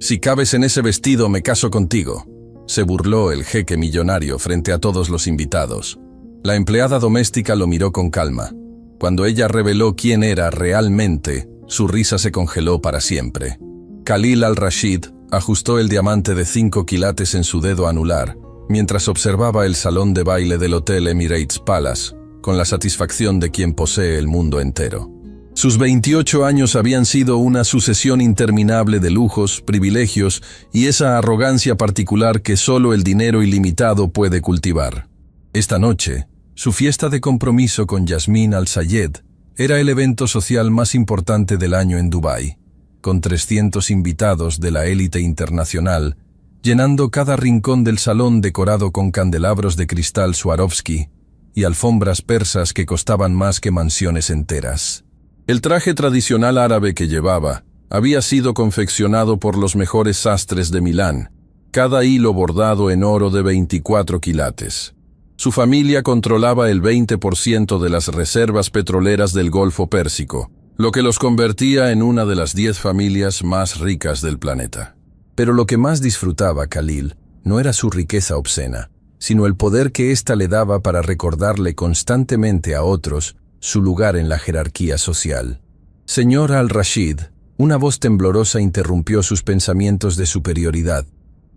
Si cabes en ese vestido, me caso contigo, se burló el jeque millonario frente a todos los invitados. La empleada doméstica lo miró con calma. Cuando ella reveló quién era realmente, su risa se congeló para siempre. Khalil al-Rashid ajustó el diamante de 5 quilates en su dedo anular, mientras observaba el salón de baile del Hotel Emirates Palace, con la satisfacción de quien posee el mundo entero. Sus 28 años habían sido una sucesión interminable de lujos, privilegios y esa arrogancia particular que solo el dinero ilimitado puede cultivar. Esta noche, su fiesta de compromiso con Yasmín Al-Sayed era el evento social más importante del año en Dubái, con 300 invitados de la élite internacional, llenando cada rincón del salón decorado con candelabros de cristal Swarovski y alfombras persas que costaban más que mansiones enteras. El traje tradicional árabe que llevaba había sido confeccionado por los mejores sastres de Milán, cada hilo bordado en oro de 24 quilates. Su familia controlaba el 20% de las reservas petroleras del Golfo Pérsico, lo que los convertía en una de las 10 familias más ricas del planeta. Pero lo que más disfrutaba Khalil no era su riqueza obscena, sino el poder que ésta le daba para recordarle constantemente a otros su lugar en la jerarquía social. Señor Al-Rashid, una voz temblorosa interrumpió sus pensamientos de superioridad.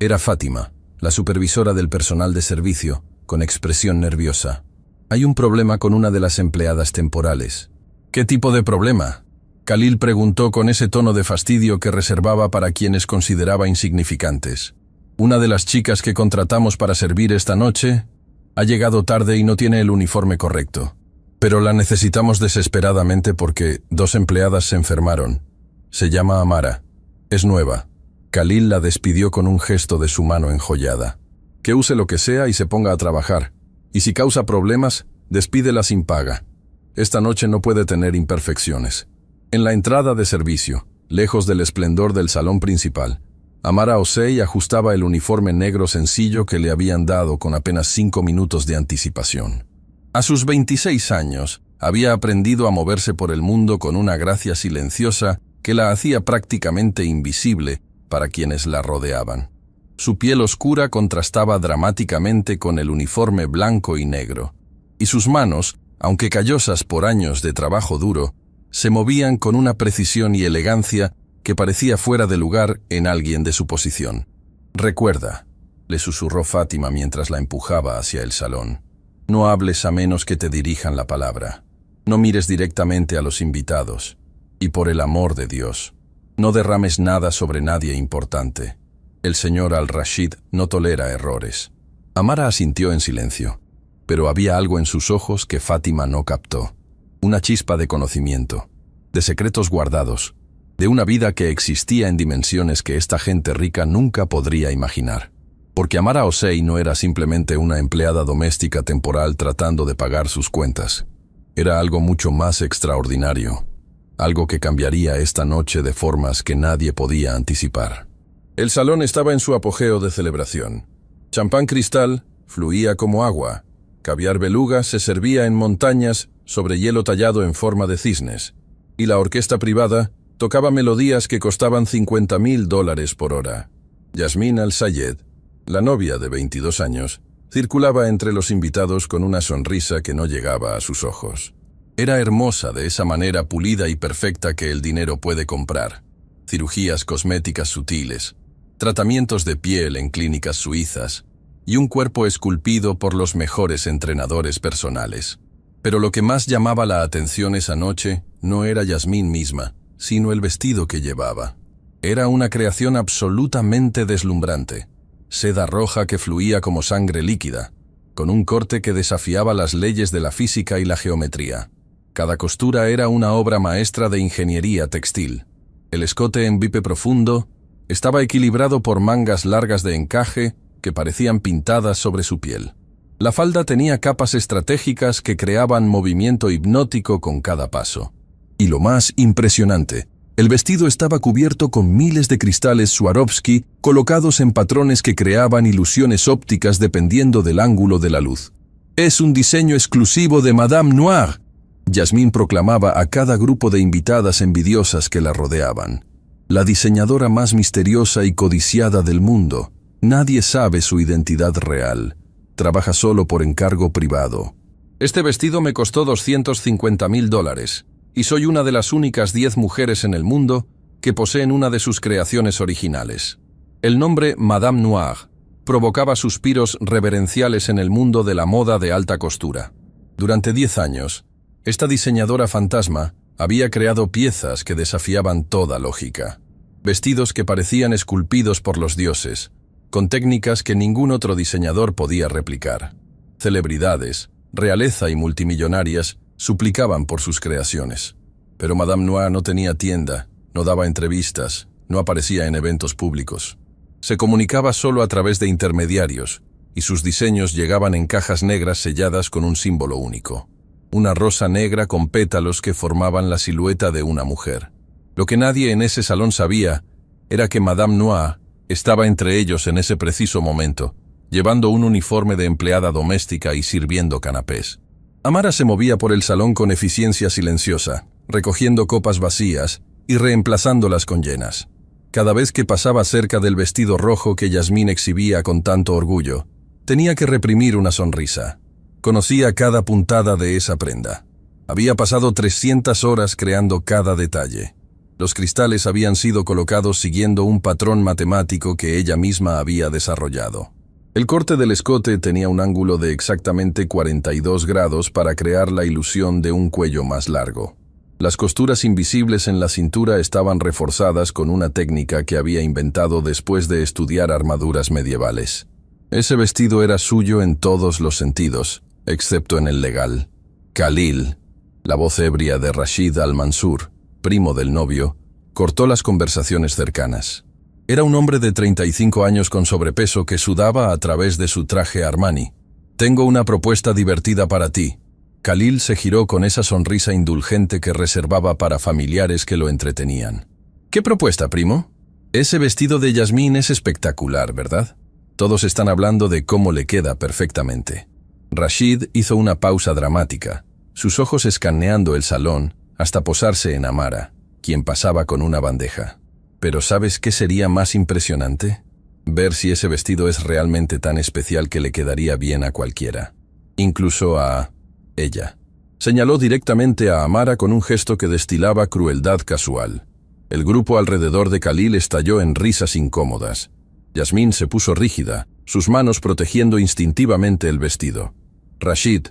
Era Fátima, la supervisora del personal de servicio, con expresión nerviosa. Hay un problema con una de las empleadas temporales. ¿Qué tipo de problema? Khalil preguntó con ese tono de fastidio que reservaba para quienes consideraba insignificantes. Una de las chicas que contratamos para servir esta noche ha llegado tarde y no tiene el uniforme correcto. Pero la necesitamos desesperadamente porque 2 empleadas se enfermaron. Se llama Amara. Es nueva. Khalil la despidió con un gesto de su mano enjollada. Que use lo que sea y se ponga a trabajar. Y si causa problemas, despídela sin paga. Esta noche no puede tener imperfecciones. En la entrada de servicio, lejos del esplendor del salón principal, Amara Osei ajustaba el uniforme negro sencillo que le habían dado con apenas 5 minutos de anticipación. A sus 26 años, había aprendido a moverse por el mundo con una gracia silenciosa que la hacía prácticamente invisible para quienes la rodeaban. Su piel oscura contrastaba dramáticamente con el uniforme blanco y negro, y sus manos, aunque callosas por años de trabajo duro, se movían con una precisión y elegancia que parecía fuera de lugar en alguien de su posición. «Recuerda», le susurró Fátima mientras la empujaba hacia el salón. «No hables a menos que te dirijan la palabra. No mires directamente a los invitados. Y por el amor de Dios, no derrames nada sobre nadie importante. El señor Al-Rashid no tolera errores». Amara asintió en silencio, pero había algo en sus ojos que Fátima no captó. Una chispa de conocimiento, de secretos guardados, de una vida que existía en dimensiones que esta gente rica nunca podría imaginar. Porque Amara Osei no era simplemente una empleada doméstica temporal tratando de pagar sus cuentas. Era algo mucho más extraordinario, algo que cambiaría esta noche de formas que nadie podía anticipar. El salón estaba en su apogeo de celebración. Champán cristal fluía como agua. Caviar beluga se servía en montañas sobre hielo tallado en forma de cisnes. Y la orquesta privada tocaba melodías que costaban $50,000 por hora. Yasmín Al-Sayed, la novia de 22 años, circulaba entre los invitados con una sonrisa que no llegaba a sus ojos. Era hermosa de esa manera pulida y perfecta que el dinero puede comprar. Cirugías cosméticas sutiles, tratamientos de piel en clínicas suizas y un cuerpo esculpido por los mejores entrenadores personales. Pero lo que más llamaba la atención esa noche no era Yasmín misma, sino el vestido que llevaba. Era una creación absolutamente deslumbrante. Seda roja que fluía como sangre líquida, con un corte que desafiaba las leyes de la física y la geometría. Cada costura era una obra maestra de ingeniería textil. El escote en bipe profundo estaba equilibrado por mangas largas de encaje que parecían pintadas sobre su piel. La falda tenía capas estratégicas que creaban movimiento hipnótico con cada paso. Y lo más impresionante, el vestido estaba cubierto con miles de cristales Swarovski colocados en patrones que creaban ilusiones ópticas dependiendo del ángulo de la luz. «Es un diseño exclusivo de Madame Noire», Yasmín proclamaba a cada grupo de invitadas envidiosas que la rodeaban. La diseñadora más misteriosa y codiciada del mundo. Nadie sabe su identidad real. Trabaja solo por encargo privado. Este vestido me costó $250,000 y soy una de las únicas 10 mujeres en el mundo que poseen una de sus creaciones originales. El nombre Madame Noire provocaba suspiros reverenciales en el mundo de la moda de alta costura. Durante 10 años, esta diseñadora fantasma había creado piezas que desafiaban toda lógica. Vestidos que parecían esculpidos por los dioses, con técnicas que ningún otro diseñador podía replicar. Celebridades, realeza y multimillonarias suplicaban por sus creaciones. Pero Madame Noire no tenía tienda, no daba entrevistas, no aparecía en eventos públicos. Se comunicaba solo a través de intermediarios, y sus diseños llegaban en cajas negras selladas con un símbolo único. Una rosa negra con pétalos que formaban la silueta de una mujer. Lo que nadie en ese salón sabía era que Madame Noire estaba entre ellos en ese preciso momento, llevando un uniforme de empleada doméstica y sirviendo canapés. Amara se movía por el salón con eficiencia silenciosa, recogiendo copas vacías y reemplazándolas con llenas. Cada vez que pasaba cerca del vestido rojo que Yasmín exhibía con tanto orgullo, tenía que reprimir una sonrisa. Conocía cada puntada de esa prenda. Había pasado 300 horas creando cada detalle. Los cristales habían sido colocados siguiendo un patrón matemático que ella misma había desarrollado. El corte del escote tenía un ángulo de exactamente 42 grados para crear la ilusión de un cuello más largo. Las costuras invisibles en la cintura estaban reforzadas con una técnica que había inventado después de estudiar armaduras medievales. Ese vestido era suyo en todos los sentidos, excepto en el legal. Khalil, la voz ebria de Rashid Al-Mansur, primo del novio, cortó las conversaciones cercanas. Era un hombre de 35 años con sobrepeso que sudaba a través de su traje Armani. «Tengo una propuesta divertida para ti». Khalil se giró con esa sonrisa indulgente que reservaba para familiares que lo entretenían. «¿Qué propuesta, primo?» «Ese vestido de Yasmín es espectacular, ¿verdad? Todos están hablando de cómo le queda perfectamente». Rashid hizo una pausa dramática, sus ojos escaneando el salón, hasta posarse en Amara, quien pasaba con una bandeja. Pero ¿sabes qué sería más impresionante? Ver si ese vestido es realmente tan especial que le quedaría bien a cualquiera. Incluso a ella. Señaló directamente a Amara con un gesto que destilaba crueldad casual. El grupo alrededor de Khalil estalló en risas incómodas. Yasmín se puso rígida, sus manos protegiendo instintivamente el vestido. «Rashid,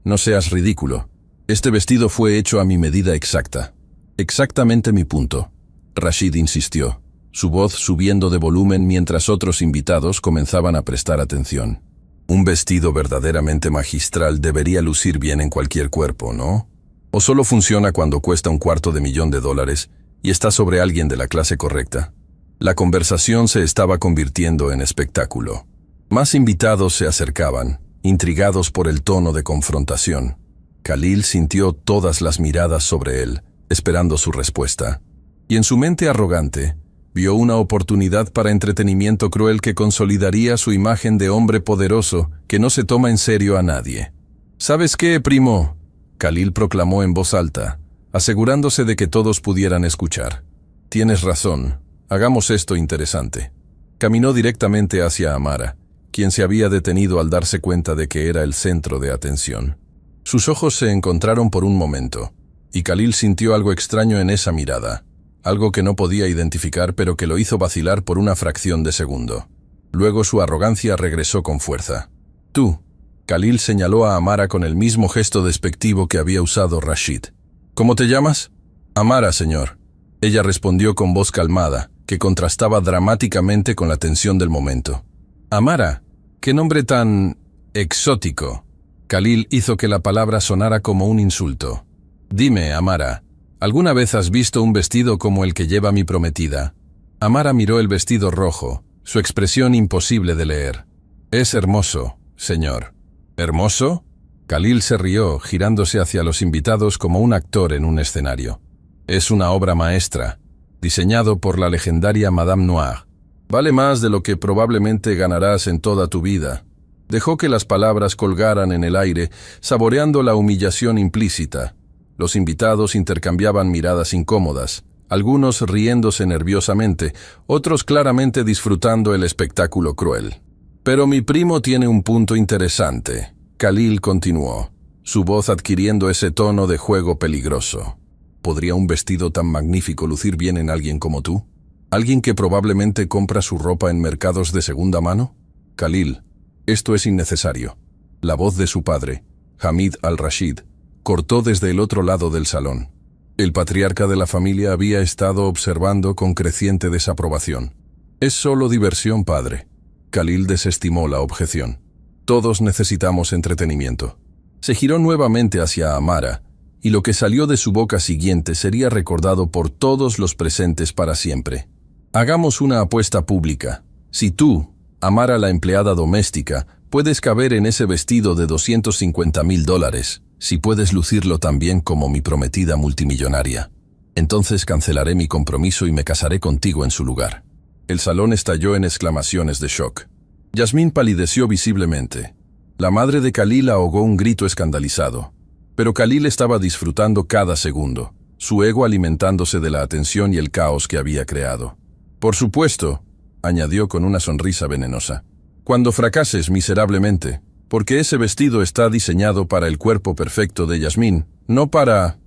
no seas ridículo. Este vestido fue hecho a mi medida exacta. Exactamente mi punto». Rashid insistió, su voz subiendo de volumen mientras otros invitados comenzaban a prestar atención. «Un vestido verdaderamente magistral debería lucir bien en cualquier cuerpo, ¿no? ¿O solo funciona cuando cuesta $250,000 y está sobre alguien de la clase correcta?» La conversación se estaba convirtiendo en espectáculo. Más invitados se acercaban, intrigados por el tono de confrontación. Khalil sintió todas las miradas sobre él, esperando su respuesta. Y en su mente arrogante, vio una oportunidad para entretenimiento cruel que consolidaría su imagen de hombre poderoso que no se toma en serio a nadie. «¿Sabes qué, primo?», Khalil proclamó en voz alta, asegurándose de que todos pudieran escuchar. «Tienes razón, hagamos esto interesante». Caminó directamente hacia Amara, quien se había detenido al darse cuenta de que era el centro de atención. Sus ojos se encontraron por un momento, y Khalil sintió algo extraño en esa mirada, algo que no podía identificar pero que lo hizo vacilar por una fracción de segundo. Luego su arrogancia regresó con fuerza. «Tú», Khalil señaló a Amara con el mismo gesto despectivo que había usado Rashid. «¿Cómo te llamas?» «Amara, señor». Ella respondió con voz calmada, que contrastaba dramáticamente con la tensión del momento. «Amara, qué nombre tan exótico». Khalil hizo que la palabra sonara como un insulto. «Dime, Amara, ¿alguna vez has visto un vestido como el que lleva mi prometida?» Amara miró el vestido rojo, su expresión imposible de leer. «Es hermoso, señor». «¿Hermoso?» Khalil se rió, girándose hacia los invitados como un actor en un escenario. «Es una obra maestra, diseñado por la legendaria Madame Noire. Vale más de lo que probablemente ganarás en toda tu vida». Dejó que las palabras colgaran en el aire, saboreando la humillación implícita. Los invitados intercambiaban miradas incómodas, algunos riéndose nerviosamente, otros claramente disfrutando el espectáculo cruel. Pero mi primo tiene un punto interesante, Khalil continuó, su voz adquiriendo ese tono de juego peligroso. ¿Podría un vestido tan magnífico lucir bien en alguien como tú? ¿Alguien que probablemente compra su ropa en mercados de segunda mano? Khalil, esto es innecesario. La voz de su padre, Hamid al-Rashid, cortó desde el otro lado del salón. El patriarca de la familia había estado observando con creciente desaprobación. Es solo diversión, padre. Khalil desestimó la objeción. Todos necesitamos entretenimiento. Se giró nuevamente hacia Amara, y lo que salió de su boca siguiente sería recordado por todos los presentes para siempre. Hagamos una apuesta pública. Si tú, Amara la empleada doméstica, puedes caber en ese vestido de $250,000, si puedes lucirlo tan bien como mi prometida multimillonaria, entonces cancelaré mi compromiso y me casaré contigo en su lugar. El salón estalló en exclamaciones de shock. Yasmín palideció visiblemente. La madre de Khalil ahogó un grito escandalizado. Pero Khalil estaba disfrutando cada segundo, su ego alimentándose de la atención y el caos que había creado. Por supuesto, añadió con una sonrisa venenosa, cuando fracases miserablemente, porque ese vestido está diseñado para el cuerpo perfecto de Yasmín, no para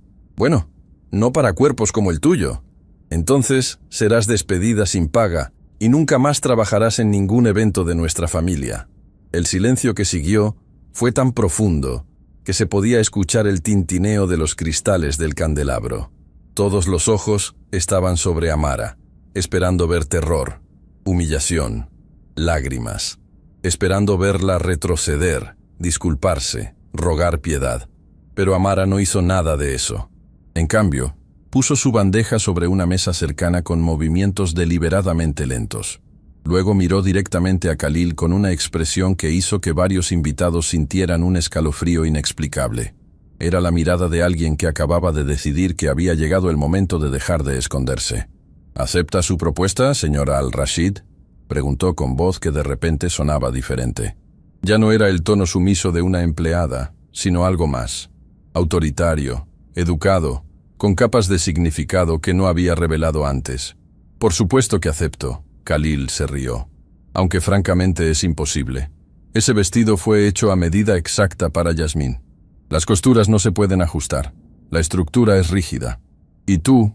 cuerpos como el tuyo. Entonces serás despedida sin paga y nunca más trabajarás en ningún evento de nuestra familia. El silencio que siguió fue tan profundo que se podía escuchar el tintineo de los cristales del candelabro. Todos los ojos estaban sobre Amara, esperando ver terror, humillación, lágrimas, esperando verla retroceder, disculparse, rogar piedad. Pero Amara no hizo nada de eso. En cambio, puso su bandeja sobre una mesa cercana con movimientos deliberadamente lentos. Luego miró directamente a Khalil con una expresión que hizo que varios invitados sintieran un escalofrío inexplicable. Era la mirada de alguien que acababa de decidir que había llegado el momento de dejar de esconderse. ¿Acepta su propuesta, señora al-Rashid?, preguntó con voz que de repente sonaba diferente. Ya no era el tono sumiso de una empleada, sino algo más. Autoritario, educado, con capas de significado que no había revelado antes. Por supuesto que acepto. Khalil se rió. Aunque francamente es imposible. Ese vestido fue hecho a medida exacta para Yasmín. Las costuras no se pueden ajustar. La estructura es rígida. Y tú,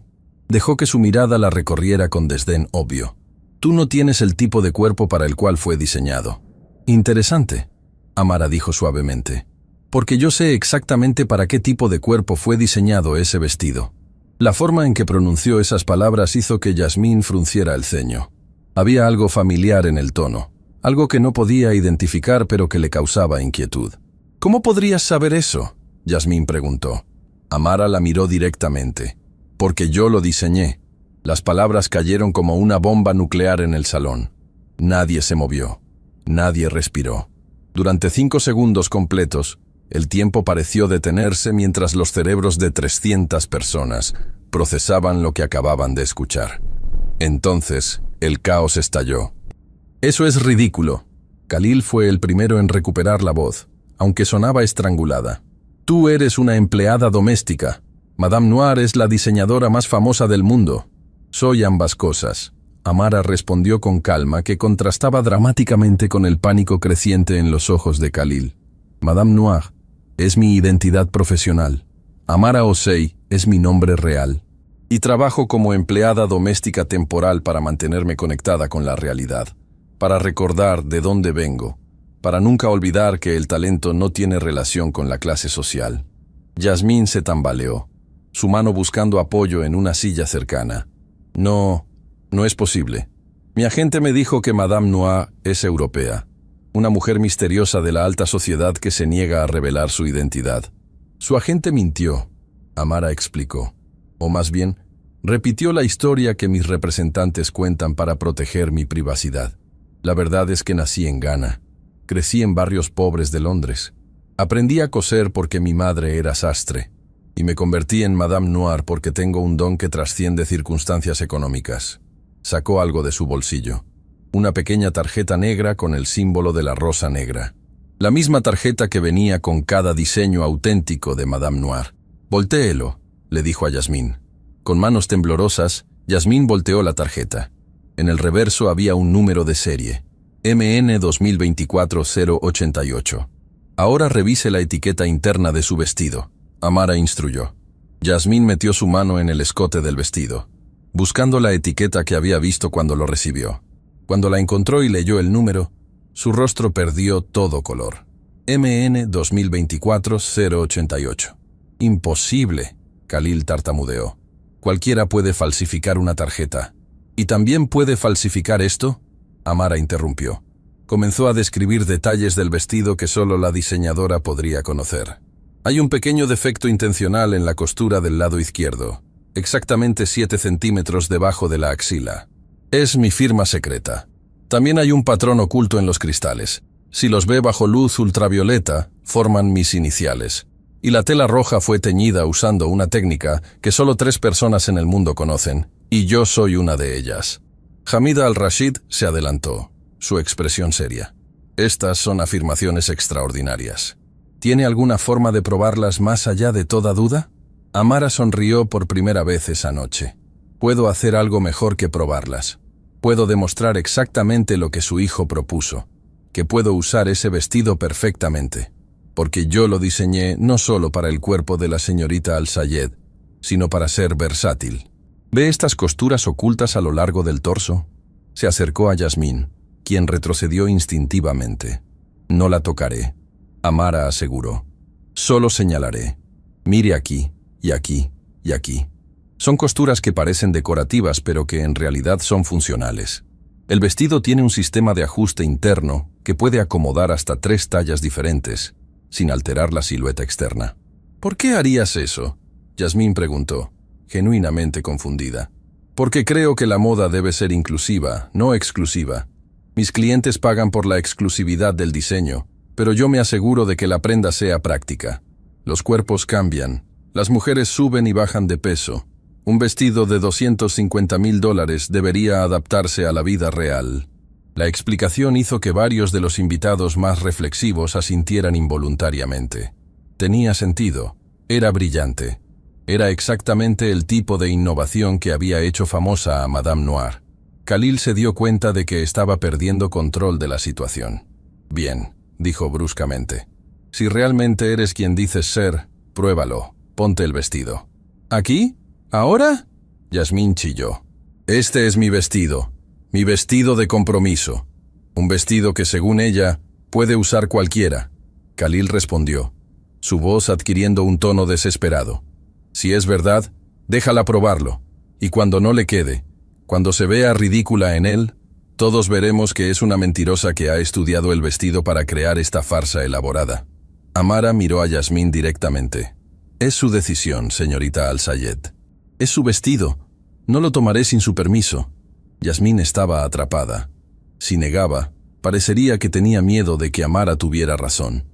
dejó que su mirada la recorriera con desdén obvio. Tú no tienes el tipo de cuerpo para el cual fue diseñado. Interesante, Amara dijo suavemente. Porque yo sé exactamente para qué tipo de cuerpo fue diseñado ese vestido. La forma en que pronunció esas palabras hizo que Yasmín frunciera el ceño. Había algo familiar en el tono, algo que no podía identificar pero que le causaba inquietud. ¿Cómo podrías saber eso?, Yasmín preguntó. Amara la miró directamente. Porque yo lo diseñé. Las palabras cayeron como una bomba nuclear en el salón. Nadie se movió. Nadie respiró. Durante 5 segundos completos, el tiempo pareció detenerse mientras los cerebros de 300 personas procesaban lo que acababan de escuchar. Entonces, el caos estalló. Eso es ridículo. Khalil fue el primero en recuperar la voz, aunque sonaba estrangulada. Tú eres una empleada doméstica. Madame Noir es la diseñadora más famosa del mundo. Soy ambas cosas. Amara respondió con calma que contrastaba dramáticamente con el pánico creciente en los ojos de Khalil. Madame Noir es mi identidad profesional. Amara Osei es mi nombre real. Y trabajo como empleada doméstica temporal para mantenerme conectada con la realidad, para recordar de dónde vengo, para nunca olvidar que el talento no tiene relación con la clase social. Yasmín se tambaleó, su mano buscando apoyo en una silla cercana. No es posible. Mi agente me dijo que Madame Noir es europea, una mujer misteriosa de la alta sociedad que se niega a revelar su identidad. Su agente mintió, Amara explicó. O más bien, repitió la historia que mis representantes cuentan para proteger mi privacidad. La verdad es que nací en Ghana. Crecí en barrios pobres de Londres. Aprendí a coser porque mi madre era sastre. Y me convertí en Madame Noir porque tengo un don que trasciende circunstancias económicas. Sacó algo de su bolsillo. Una pequeña tarjeta negra con el símbolo de la rosa negra. La misma tarjeta que venía con cada diseño auténtico de Madame Noir. Voltéelo, le dijo a Yasmín. Con manos temblorosas, Yasmín volteó la tarjeta. En el reverso había un número de serie, MN 2024-088. Ahora revise la etiqueta interna de su vestido, Amara instruyó. Yasmín metió su mano en el escote del vestido, buscando la etiqueta que había visto cuando lo recibió. Cuando la encontró y leyó el número, su rostro perdió todo color. MN 2024-088. Imposible, Khalil tartamudeó. Cualquiera puede falsificar una tarjeta. ¿Y también puede falsificar esto? Amara interrumpió. Comenzó a describir detalles del vestido que solo la diseñadora podría conocer. Hay un pequeño defecto intencional en la costura del lado izquierdo, exactamente 7 centímetros debajo de la axila. Es mi firma secreta. También hay un patrón oculto en los cristales. Si los ve bajo luz ultravioleta, forman mis iniciales. Y la tela roja fue teñida usando una técnica que solo 3 personas en el mundo conocen, y yo soy una de ellas. Hamida al-Rashid se adelantó, su expresión seria. Estas son afirmaciones extraordinarias. ¿Tiene alguna forma de probarlas más allá de toda duda? Amara sonrió por primera vez esa noche. Puedo hacer algo mejor que probarlas. Puedo demostrar exactamente lo que su hijo propuso, que puedo usar ese vestido perfectamente, porque yo lo diseñé no solo para el cuerpo de la señorita Al-Sayed, sino para ser versátil. ¿Ve estas costuras ocultas a lo largo del torso? Se acercó a Yasmín, quien retrocedió instintivamente. No la tocaré, Amara aseguró. Solo señalaré. Mire aquí, y aquí, y aquí. Son costuras que parecen decorativas, pero que en realidad son funcionales. El vestido tiene un sistema de ajuste interno que puede acomodar hasta 3 tallas diferentes, sin alterar la silueta externa. ¿Por qué harías eso?, Yasmín preguntó, genuinamente confundida. Porque creo que la moda debe ser inclusiva, no exclusiva. Mis clientes pagan por la exclusividad del diseño, pero yo me aseguro de que la prenda sea práctica. Los cuerpos cambian, las mujeres suben y bajan de peso. Un vestido de $250,000 debería adaptarse a la vida real. La explicación hizo que varios de los invitados más reflexivos asintieran involuntariamente. Tenía sentido, era brillante. Era exactamente el tipo de innovación que había hecho famosa a Madame Noir. Khalil se dio cuenta de que estaba perdiendo control de la situación. Bien, dijo bruscamente. Si realmente eres quien dices ser, pruébalo, ponte el vestido. ¿Aquí? ¿Ahora? Yasmín chilló. Este es mi vestido de compromiso. Un vestido que, según ella, puede usar cualquiera. Khalil respondió, su voz adquiriendo un tono desesperado. Si es verdad, déjala probarlo, y cuando no le quede, cuando se vea ridícula en él, todos veremos que es una mentirosa que ha estudiado el vestido para crear esta farsa elaborada. Amara miró a Yasmín directamente. Es su decisión, señorita Al-Sayed. Es su vestido. No lo tomaré sin su permiso. Yasmín estaba atrapada. Si negaba, parecería que tenía miedo de que Amara tuviera razón.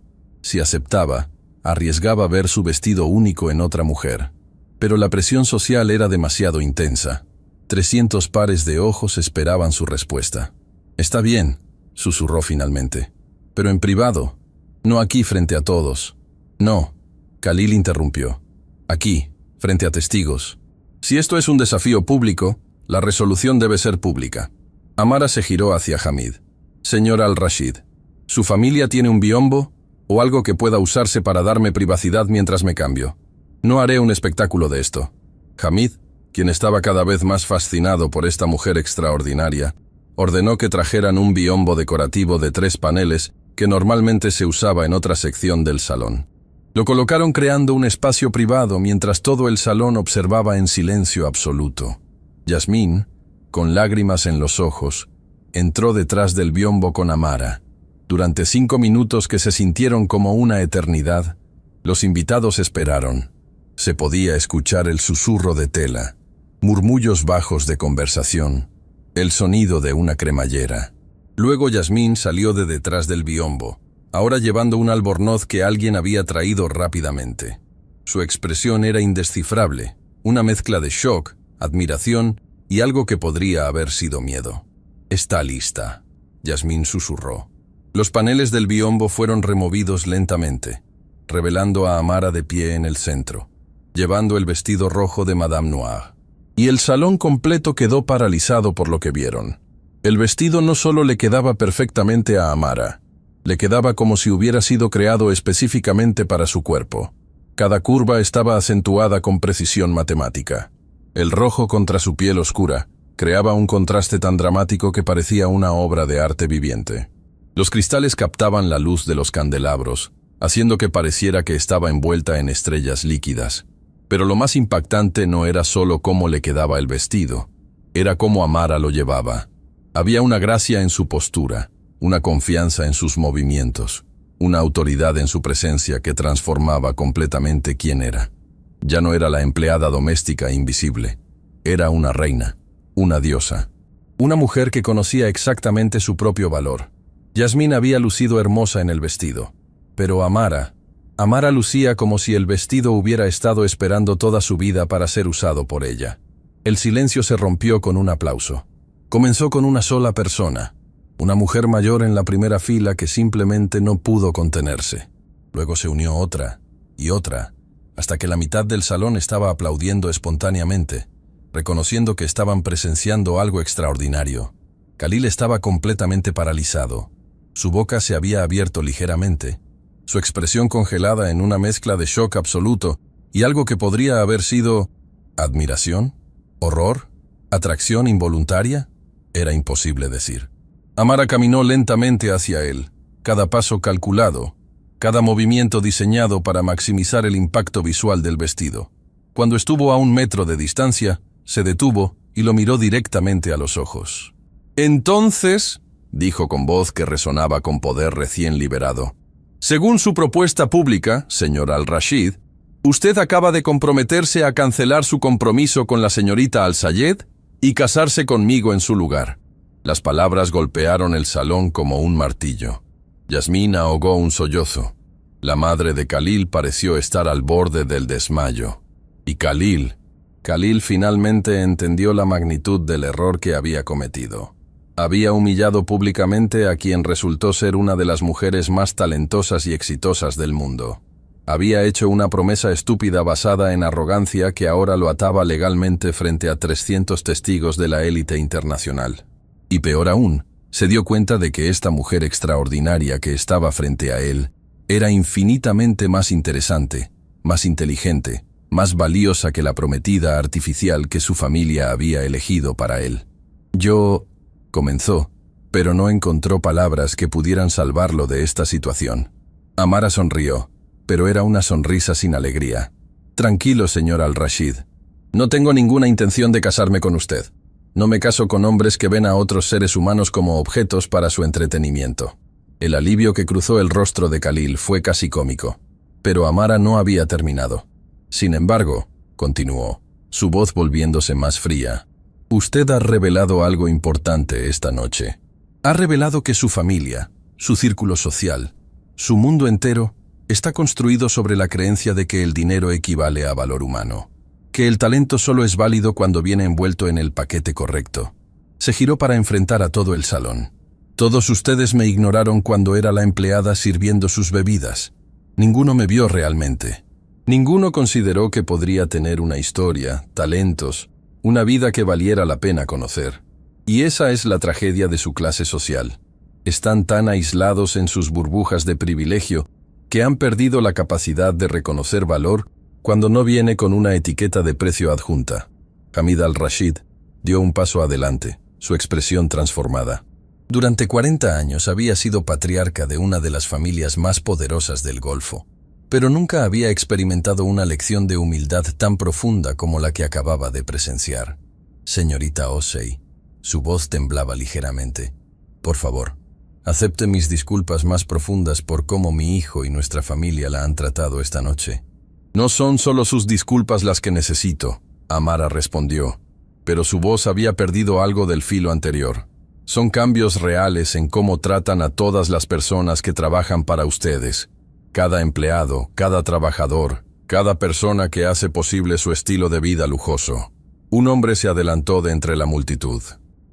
Si aceptaba, arriesgaba ver su vestido único en otra mujer. Pero la presión social era demasiado intensa. 300 pares de ojos esperaban su respuesta. Está bien, susurró finalmente. Pero en privado, no aquí frente a todos. No, Khalil interrumpió. Aquí, frente a testigos. Si esto es un desafío público, la resolución debe ser pública. Amara se giró hacia Hamid. Señor Al-Rashid, ¿su familia tiene un biombo o algo que pueda usarse para darme privacidad mientras me cambio? No haré un espectáculo de esto. Hamid, quien estaba cada vez más fascinado por esta mujer extraordinaria, ordenó que trajeran un biombo decorativo de 3 paneles que normalmente se usaba en otra sección del salón. Lo colocaron creando un espacio privado mientras todo el salón observaba en silencio absoluto. Yasmín, con lágrimas en los ojos, entró detrás del biombo con Amara. Durante 5 minutos que se sintieron como una eternidad, los invitados esperaron. Se podía escuchar el susurro de tela, murmullos bajos de conversación, el sonido de una cremallera. Luego Yasmín salió de detrás del biombo, ahora llevando un albornoz que alguien había traído rápidamente. Su expresión era indescifrable, una mezcla de shock, admiración y algo que podría haber sido miedo. «Está lista», Yasmín susurró. Los paneles del biombo fueron removidos lentamente, revelando a Amara de pie en el centro, llevando el vestido rojo de Madame Noir. y el salón completo quedó paralizado por lo que vieron. El vestido no solo le quedaba perfectamente a Amara, le quedaba como si hubiera sido creado específicamente para su cuerpo. Cada curva estaba acentuada con precisión matemática. El rojo contra su piel oscura creaba un contraste tan dramático que parecía una obra de arte viviente. Los cristales captaban la luz de los candelabros, haciendo que pareciera que estaba envuelta en estrellas líquidas. Pero lo más impactante no era solo cómo le quedaba el vestido, era cómo Amara lo llevaba. Había una gracia en su postura, una confianza en sus movimientos, una autoridad en su presencia que transformaba completamente quién era. Ya no era la empleada doméstica invisible, era una reina, una diosa, una mujer que conocía exactamente su propio valor. Yasmín había lucido hermosa en el vestido, pero Amara lucía como si el vestido hubiera estado esperando toda su vida para ser usado por ella. El silencio se rompió con un aplauso. Comenzó con una sola persona, una mujer mayor en la primera fila que simplemente no pudo contenerse. Luego se unió otra y otra, hasta que la mitad del salón estaba aplaudiendo espontáneamente, reconociendo que estaban presenciando algo extraordinario. Khalil estaba completamente paralizado. Su boca se había abierto ligeramente, su expresión congelada en una mezcla de shock absoluto y algo que podría haber sido admiración, horror, atracción involuntaria. Era imposible decir. Amara caminó lentamente hacia él, cada paso calculado, cada movimiento diseñado para maximizar el impacto visual del vestido. Cuando estuvo a 1 metro de distancia, se detuvo y lo miró directamente a los ojos. «Entonces», dijo con voz que resonaba con poder recién liberado, «según su propuesta pública, señor Al-Rashid, usted acaba de comprometerse a cancelar su compromiso con la señorita Al-Sayed y casarse conmigo en su lugar». Las palabras golpearon el salón como un martillo. Yasmín ahogó un sollozo. La madre de Khalil pareció estar al borde del desmayo. Y Khalil finalmente entendió la magnitud del error que había cometido. Había humillado públicamente a quien resultó ser una de las mujeres más talentosas y exitosas del mundo. Había hecho una promesa estúpida basada en arrogancia que ahora lo ataba legalmente frente a 300 testigos de la élite internacional. Y peor aún, se dio cuenta de que esta mujer extraordinaria que estaba frente a él era infinitamente más interesante, más inteligente, más valiosa que la prometida artificial que su familia había elegido para él. «Yo», comenzó, pero no encontró palabras que pudieran salvarlo de esta situación. Amara sonrió, pero era una sonrisa sin alegría. «Tranquilo, señor Al-Rashid. No tengo ninguna intención de casarme con usted. No me caso con hombres que ven a otros seres humanos como objetos para su entretenimiento». El alivio que cruzó el rostro de Khalil fue casi cómico. Pero Amara no había terminado. «Sin embargo», continuó, su voz volviéndose más fría, «usted ha revelado algo importante esta noche. Ha revelado que su familia, su círculo social, su mundo entero, está construido sobre la creencia de que el dinero equivale a valor humano. Que el talento solo es válido cuando viene envuelto en el paquete correcto». Se giró para enfrentar a todo el salón. «Todos ustedes me ignoraron cuando era la empleada sirviendo sus bebidas. Ninguno me vio realmente. Ninguno consideró que podría tener una historia, talentos, una vida que valiera la pena conocer. Y esa es la tragedia de su clase social. Están tan aislados en sus burbujas de privilegio que han perdido la capacidad de reconocer valor cuando no viene con una etiqueta de precio adjunta». Hamid Al-Rashid dio un paso adelante, su expresión transformada. Durante 40 años había sido patriarca de una de las familias más poderosas del Golfo, pero nunca había experimentado una lección de humildad tan profunda como la que acababa de presenciar. «Señorita Osei», su voz temblaba ligeramente, «por favor, acepte mis disculpas más profundas por cómo mi hijo y nuestra familia la han tratado esta noche». «No son solo sus disculpas las que necesito», Amara respondió, pero su voz había perdido algo del filo anterior. «Son cambios reales en cómo tratan a todas las personas que trabajan para ustedes. Cada empleado, cada trabajador, cada persona que hace posible su estilo de vida lujoso». Un hombre se adelantó de entre la multitud.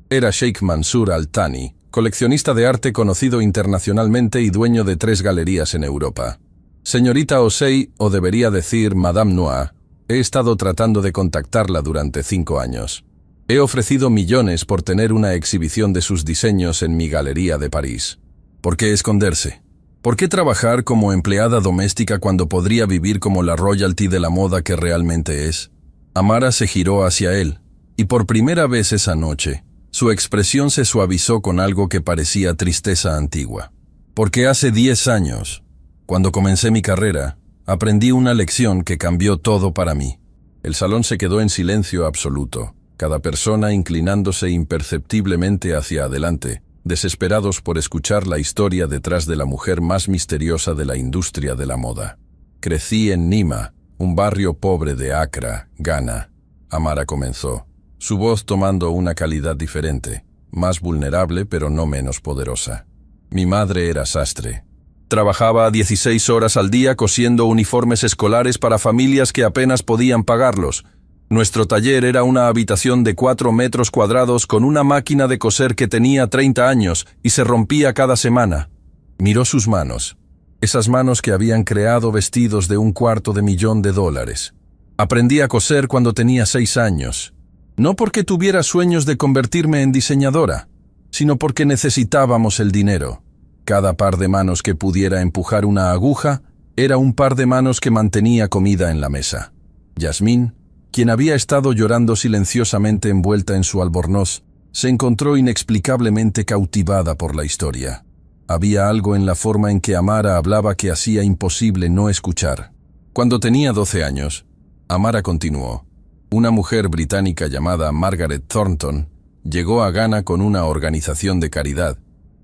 Era Sheikh Mansour Al-Thani, coleccionista de arte conocido internacionalmente y dueño de 3 galerías en Europa. «Señorita Osei, o debería decir Madame Noah», He estado tratando de contactarla durante 5 años. He ofrecido millones por tener una exhibición de sus diseños en mi galería de París. ¿Por qué esconderse? ¿Por qué trabajar como empleada doméstica cuando podría vivir como la royalty de la moda que realmente es? Amara se giró hacia él, y por primera vez esa noche, su expresión se suavizó con algo que parecía tristeza antigua. Porque hace 10 años, cuando comencé mi carrera, aprendí una lección que cambió todo para mí. El salón se quedó en silencio absoluto, cada persona inclinándose imperceptiblemente hacia adelante, desesperados por escuchar la historia detrás de la mujer más misteriosa de la industria de la moda. Crecí en Nima, un barrio pobre de Accra, Ghana. Amara comenzó, su voz tomando una calidad diferente, más vulnerable pero no menos poderosa. Mi madre era sastre. Trabajaba 16 horas al día cosiendo uniformes escolares para familias que apenas podían pagarlos. Nuestro taller era una habitación de 4 metros cuadrados con una máquina de coser que tenía 30 años y se rompía cada semana. Miró sus manos, esas manos que habían creado vestidos de $250,000. Aprendí a coser cuando tenía 6 años. No porque tuviera sueños de convertirme en diseñadora, sino porque necesitábamos el dinero. Cada par de manos que pudiera empujar una aguja era un par de manos que mantenía comida en la mesa. Yasmín, quien había estado llorando silenciosamente envuelta en su albornoz, se encontró inexplicablemente cautivada por la historia. Había algo en la forma en que Amara hablaba que hacía imposible no escuchar. Cuando tenía 12 años, Amara continuó. Una mujer británica llamada Margaret Thornton llegó a Ghana con una organización de caridad,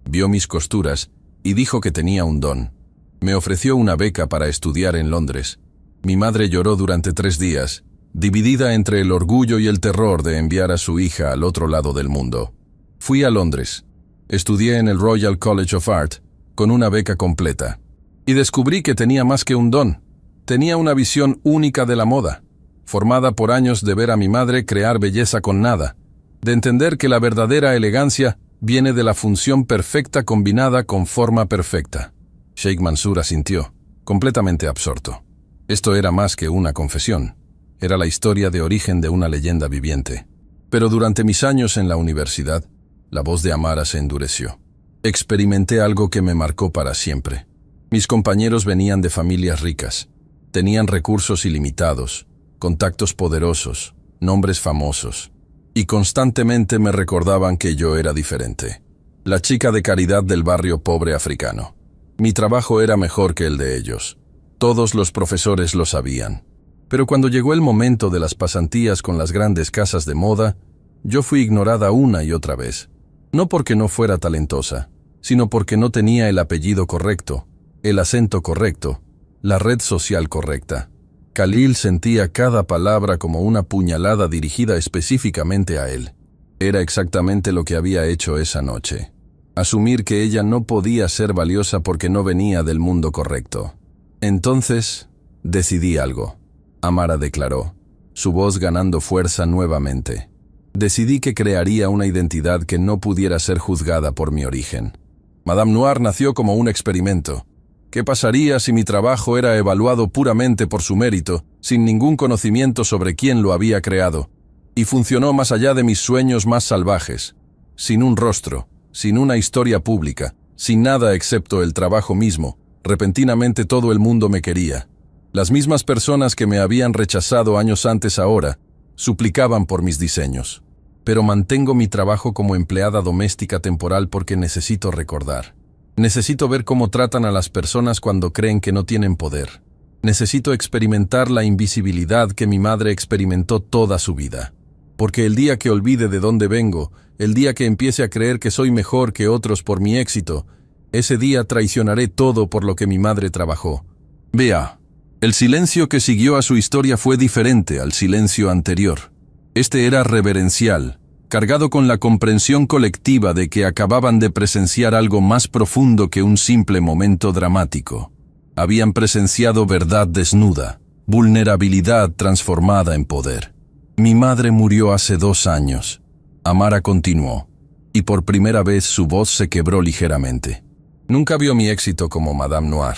vio mis costuras y dijo que tenía un don. Me ofreció una beca para estudiar en Londres. Mi madre lloró durante 3 días, dividida entre el orgullo y el terror de enviar a su hija al otro lado del mundo. Fui a Londres. Estudié en el Royal College of Art con una beca completa. Y descubrí que tenía más que un don. Tenía una visión única de la moda, formada por años de ver a mi madre crear belleza con nada, de entender que la verdadera elegancia viene de la función perfecta combinada con forma perfecta. Sheikh Mansour asintió, completamente absorto. Esto era más que una confesión. Era la historia de origen de una leyenda viviente. Pero durante mis años en la universidad, la voz de Amara se endureció. Experimenté algo que me marcó para siempre. Mis compañeros venían de familias ricas. Tenían recursos ilimitados, contactos poderosos, nombres famosos. Y constantemente me recordaban que yo era diferente. La chica de caridad del barrio pobre africano. Mi trabajo era mejor que el de ellos. Todos los profesores lo sabían. Pero cuando llegó el momento de las pasantías con las grandes casas de moda, yo fui ignorada una y otra vez. No porque no fuera talentosa, sino porque no tenía el apellido correcto, el acento correcto, la red social correcta. Khalil sentía cada palabra como una puñalada dirigida específicamente a él. Era exactamente lo que había hecho esa noche. Asumir que ella no podía ser valiosa porque no venía del mundo correcto. Entonces, decidí algo. Amara declaró, su voz ganando fuerza nuevamente. Decidí que crearía una identidad que no pudiera ser juzgada por mi origen. Madame Noir nació como un experimento. ¿Qué pasaría si mi trabajo era evaluado puramente por su mérito, sin ningún conocimiento sobre quién lo había creado? Y funcionó más allá de mis sueños más salvajes. Sin un rostro, sin una historia pública, sin nada excepto el trabajo mismo, repentinamente todo el mundo me quería. Las mismas personas que me habían rechazado años antes ahora, suplicaban por mis diseños. Pero mantengo mi trabajo como empleada doméstica temporal porque necesito recordar. Necesito ver cómo tratan a las personas cuando creen que no tienen poder. Necesito experimentar la invisibilidad que mi madre experimentó toda su vida. Porque el día que olvide de dónde vengo, el día que empiece a creer que soy mejor que otros por mi éxito, ese día traicionaré todo por lo que mi madre trabajó. Vea. El silencio que siguió a su historia fue diferente al silencio anterior. Este era reverencial, cargado con la comprensión colectiva de que acababan de presenciar algo más profundo que un simple momento dramático. Habían presenciado verdad desnuda, vulnerabilidad transformada en poder. Mi madre murió hace 2 años. Amara continuó, y por primera vez su voz se quebró ligeramente. Nunca vio mi éxito como Madame Noir.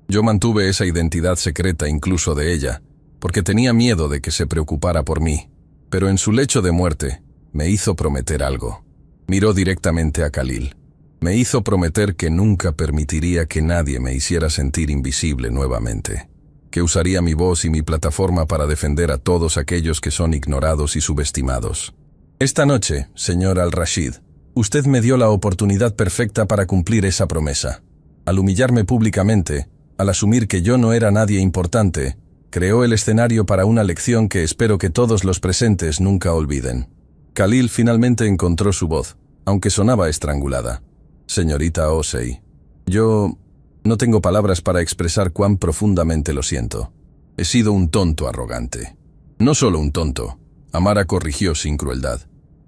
Yo mantuve esa identidad secreta incluso de ella, porque tenía miedo de que se preocupara por mí, pero en su lecho de muerte me hizo prometer algo. Miró directamente a Khalil. Me hizo prometer que nunca permitiría que nadie me hiciera sentir invisible nuevamente, que usaría mi voz y mi plataforma para defender a todos aquellos que son ignorados y subestimados. Esta noche, señor Al-Rashid, usted me dio la oportunidad perfecta para cumplir esa promesa. Al humillarme públicamente, al asumir que yo no era nadie importante, creó el escenario para una lección que espero que todos los presentes nunca olviden. Khalil finalmente encontró su voz, aunque sonaba estrangulada. Señorita Osei, yo no tengo palabras para expresar cuán profundamente lo siento. He sido un tonto arrogante. No solo un tonto, Amara corrigió sin crueldad.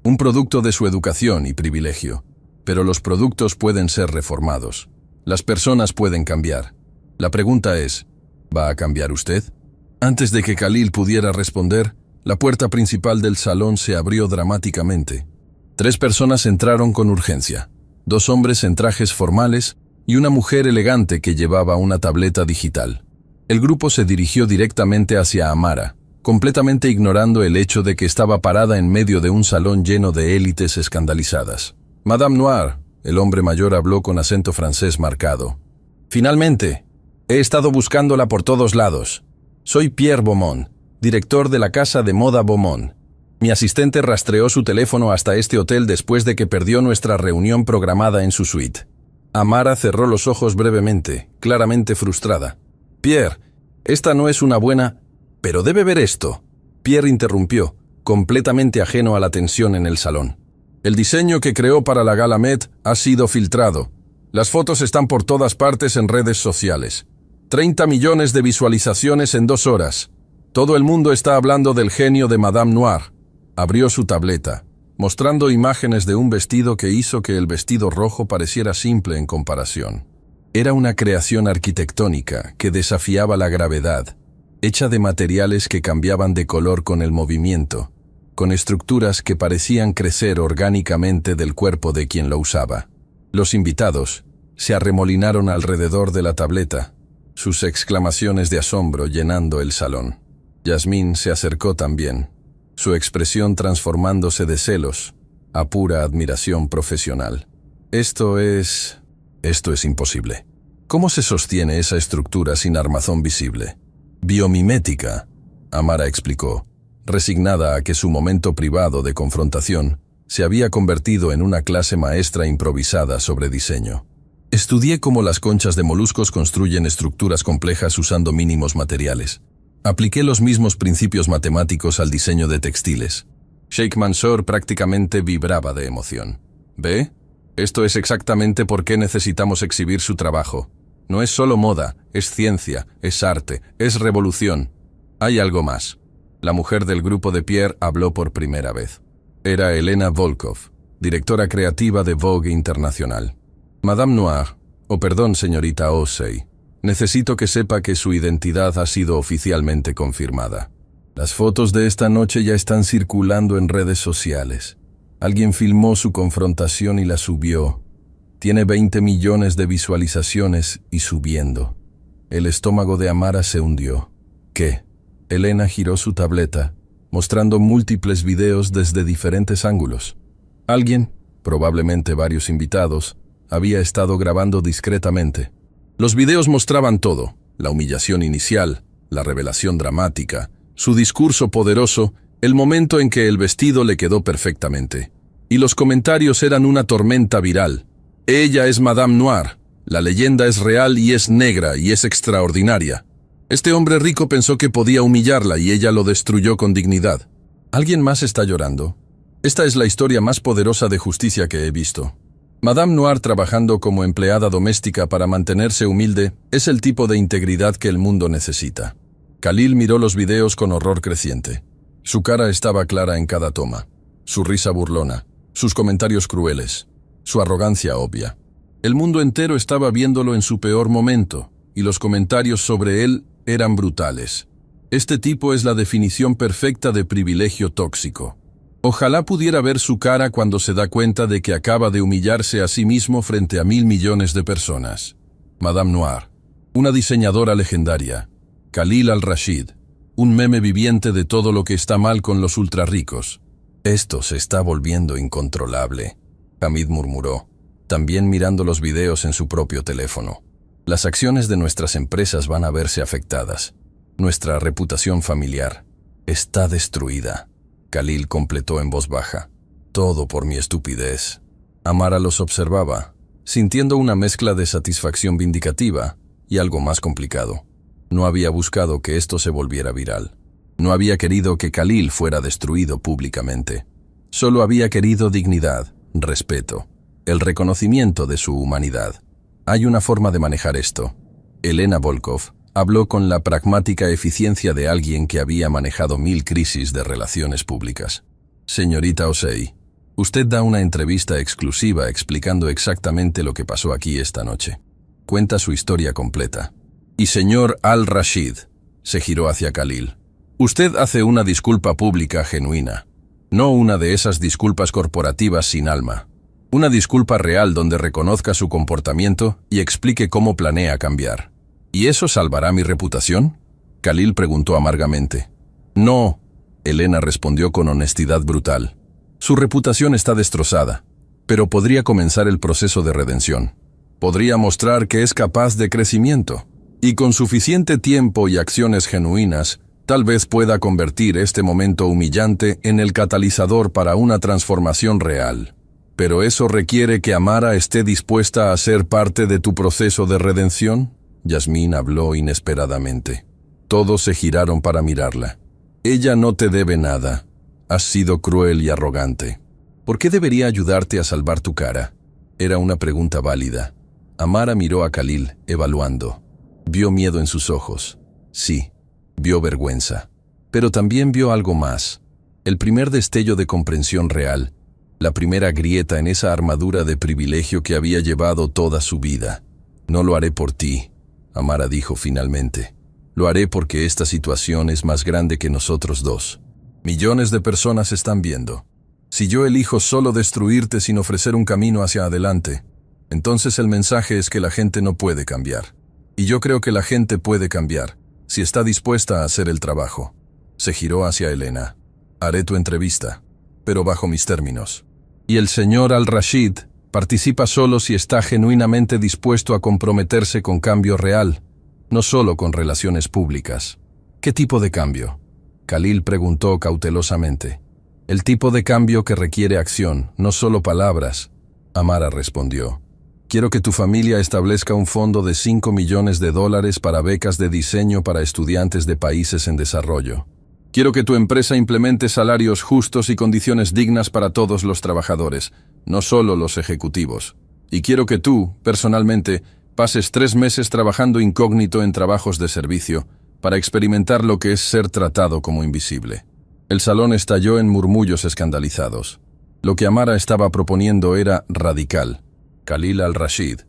Un producto de su educación y privilegio. Pero los productos pueden ser reformados. Las personas pueden cambiar. La pregunta es, ¿va a cambiar usted? Antes de que Khalil pudiera responder, la puerta principal del salón se abrió dramáticamente. 3 personas entraron con urgencia. 2 hombres en trajes formales y una mujer elegante que llevaba una tableta digital. El grupo se dirigió directamente hacia Amara, completamente ignorando el hecho de que estaba parada en medio de un salón lleno de élites escandalizadas. Madame Noir, el hombre mayor habló con acento francés marcado. Finalmente, he estado buscándola por todos lados. Soy Pierre Beaumont, director de la casa de moda Beaumont. Mi asistente rastreó su teléfono hasta este hotel después de que perdió nuestra reunión programada en su suite. Amara cerró los ojos brevemente, claramente frustrada. Pierre, esta no es una buena... Pero debe ver esto. Pierre interrumpió, completamente ajeno a la tensión en el salón. El diseño que creó para la Gala Met ha sido filtrado. Las fotos están por todas partes en redes sociales. 30 millones de visualizaciones en 2 horas. Todo el mundo está hablando del genio de Madame Noir. Abrió su tableta, mostrando imágenes de un vestido que hizo que el vestido rojo pareciera simple en comparación. Era una creación arquitectónica que desafiaba la gravedad, hecha de materiales que cambiaban de color con el movimiento, con estructuras que parecían crecer orgánicamente del cuerpo de quien lo usaba. Los invitados se arremolinaron alrededor de la tableta, sus exclamaciones de asombro llenando el salón. Yasmín se acercó también, su expresión transformándose de celos a pura admiración profesional. Esto es imposible. ¿Cómo se sostiene esa estructura sin armazón visible? Biomimética, Amara explicó, resignada a que su momento privado de confrontación se había convertido en una clase maestra improvisada sobre diseño. Estudié cómo las conchas de moluscos construyen estructuras complejas usando mínimos materiales. Apliqué los mismos principios matemáticos al diseño de textiles. Sheikh Mansour prácticamente vibraba de emoción. ¿Ve? Esto es exactamente por qué necesitamos exhibir su trabajo. No es solo moda, es ciencia, es arte, es revolución. Hay algo más. La mujer del grupo de Pierre habló por primera vez. Era Elena Volkov, directora creativa de Vogue Internacional. Madame Noir, señorita Osei, necesito que sepa que su identidad ha sido oficialmente confirmada. Las fotos de esta noche ya están circulando en redes sociales. Alguien filmó su confrontación y la subió. Tiene 20 millones de visualizaciones y subiendo. El estómago de Amara se hundió. ¿Qué? Elena giró su tableta, mostrando múltiples videos desde diferentes ángulos. Alguien, probablemente varios invitados, había estado grabando discretamente. Los videos mostraban todo: la humillación inicial, la revelación dramática, su discurso poderoso, el momento en que el vestido le quedó perfectamente. Y los comentarios eran una tormenta viral. Ella es Madame Noir, la leyenda es real y es negra y es extraordinaria. Este hombre rico pensó que podía humillarla y ella lo destruyó con dignidad. ¿Alguien más está llorando? Esta es la historia más poderosa de justicia que he visto. Madame Noir trabajando como empleada doméstica para mantenerse humilde es el tipo de integridad que el mundo necesita. Khalil miró los videos con horror creciente. Su cara estaba clara en cada toma, su risa burlona, sus comentarios crueles, su arrogancia obvia. El mundo entero estaba viéndolo en su peor momento, y los comentarios sobre él eran brutales. Este tipo es la definición perfecta de privilegio tóxico. Ojalá pudiera ver su cara cuando se da cuenta de que acaba de humillarse a sí mismo frente a 1.000 millones de personas. Madame Noir, una diseñadora legendaria. Khalil Al-Rashid, Un meme viviente de todo lo que está mal con los ultrarricos. Esto se está volviendo incontrolable, Hamid murmuró, también mirando los videos en su propio teléfono. Las acciones de nuestras empresas van a verse afectadas. Nuestra reputación familiar está destruida. Khalil completó en voz baja. Todo por mi estupidez. Amara los observaba, sintiendo una mezcla de satisfacción vindicativa y algo más complicado. No había buscado que esto se volviera viral. No había querido que Khalil fuera destruido públicamente. Solo había querido dignidad, respeto, el reconocimiento de su humanidad. Hay una forma de manejar esto. Elena Volkov habló con la pragmática eficiencia de alguien que había manejado 1000 crisis de relaciones públicas. Señorita Osei, usted da una entrevista exclusiva explicando exactamente lo que pasó aquí esta noche. Cuenta su historia completa. Y señor Al-Rashid, se giró hacia Khalil, usted hace una disculpa pública genuina, no una de esas disculpas corporativas sin alma. Una disculpa real donde reconozca su comportamiento y explique cómo planea cambiar. ¿Y eso salvará mi reputación?, Khalil preguntó amargamente. No, Elena respondió con honestidad brutal. Su reputación está destrozada, pero podría comenzar el proceso de redención. Podría mostrar que es capaz de crecimiento, y con suficiente tiempo y acciones genuinas, tal vez pueda convertir este momento humillante en el catalizador para una transformación real. ¿Pero eso requiere que Amara esté dispuesta a ser parte de tu proceso de redención?, Yasmín habló inesperadamente. Todos se giraron para mirarla. Ella no te debe nada. Has sido cruel y arrogante. ¿Por qué debería ayudarte a salvar tu cara? Era una pregunta válida. Amara miró a Khalil, evaluando. Vio miedo en sus ojos. Sí, vio vergüenza. Pero también vio algo más. El primer destello de comprensión real. La primera grieta en esa armadura de privilegio que había llevado toda su vida. No lo haré por ti, Amara dijo finalmente. Lo haré porque esta situación es más grande que nosotros dos. Millones de personas están viendo. Si yo elijo solo destruirte sin ofrecer un camino hacia adelante, entonces el mensaje es que la gente no puede cambiar. Y yo creo que la gente puede cambiar, si está dispuesta a hacer el trabajo. Se giró hacia Elena. Haré tu entrevista, pero bajo mis términos. Y el señor Al-Rashid participa solo si está genuinamente dispuesto a comprometerse con cambio real, no solo con relaciones públicas. ¿Qué tipo de cambio?, Khalil preguntó cautelosamente. El tipo de cambio que requiere acción, no solo palabras, Amara respondió. Quiero que tu familia establezca un fondo de $5 millones para becas de diseño para estudiantes de países en desarrollo. Quiero que tu empresa implemente salarios justos y condiciones dignas para todos los trabajadores, no solo los ejecutivos. Y quiero que tú, personalmente, pases 3 meses trabajando incógnito en trabajos de servicio para experimentar lo que es ser tratado como invisible. El salón estalló en murmullos escandalizados. Lo que Amara estaba proponiendo era radical. Khalil Al-Rashid,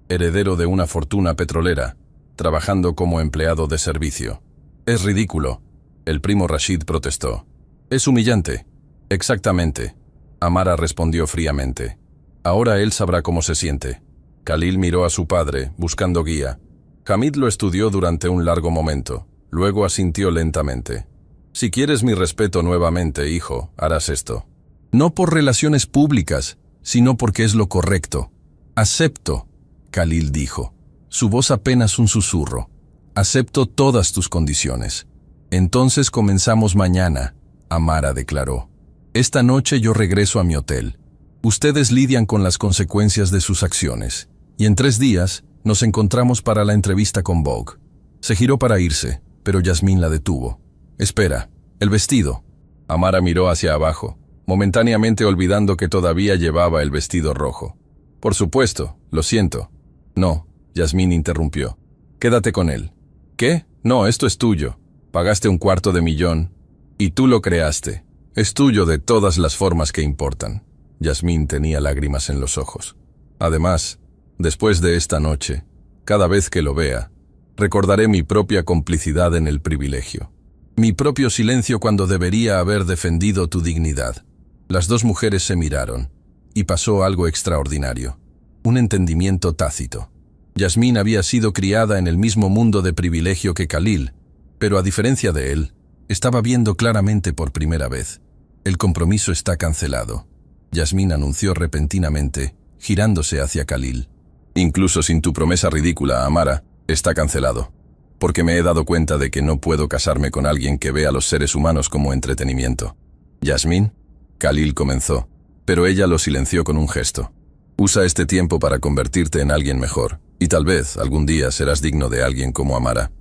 heredero de una fortuna petrolera, trabajando como empleado de servicio. Es ridículo. El primo Rashid protestó. Es humillante. Exactamente. Amara respondió fríamente. Ahora él sabrá cómo se siente. Khalil miró a su padre, buscando guía. Hamid lo estudió durante un largo momento. Luego asintió lentamente. Si quieres mi respeto nuevamente, hijo, harás esto. No por relaciones públicas, sino porque es lo correcto. Acepto, Khalil dijo. Su voz apenas un susurro. Acepto todas tus condiciones. Entonces comenzamos mañana, Amara declaró. Esta noche yo regreso a mi hotel. Ustedes lidian con las consecuencias de sus acciones. Y en 3 días nos encontramos para la entrevista con Vogue. Se giró para irse, pero Yasmín la detuvo. Espera, el vestido. Amara miró hacia abajo, momentáneamente olvidando que todavía llevaba el vestido rojo. Por supuesto, lo siento. No, Yasmín interrumpió. Quédate con él. ¿Qué? No, esto es tuyo. Pagaste $250,000 y tú lo creaste. Es tuyo de todas las formas que importan. Yasmín tenía lágrimas en los ojos. Además, después de esta noche, cada vez que lo vea, recordaré mi propia complicidad en el privilegio. Mi propio silencio cuando debería haber defendido tu dignidad. Las 2 mujeres se miraron, y pasó algo extraordinario. Un entendimiento tácito. Yasmín había sido criada en el mismo mundo de privilegio que Khalil, pero a diferencia de él, Estaba viendo claramente por primera vez. El compromiso está cancelado. Yasmín anunció repentinamente, girándose hacia Khalil. Incluso sin tu promesa ridícula, Amara, está cancelado. Porque me he dado cuenta de que no puedo casarme con alguien que ve a los seres humanos como entretenimiento. Yasmín, Khalil comenzó, pero ella lo silenció con un gesto. Usa este tiempo para convertirte en alguien mejor, y tal vez algún día serás digno de alguien como Amara.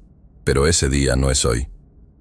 Pero ese día no es hoy.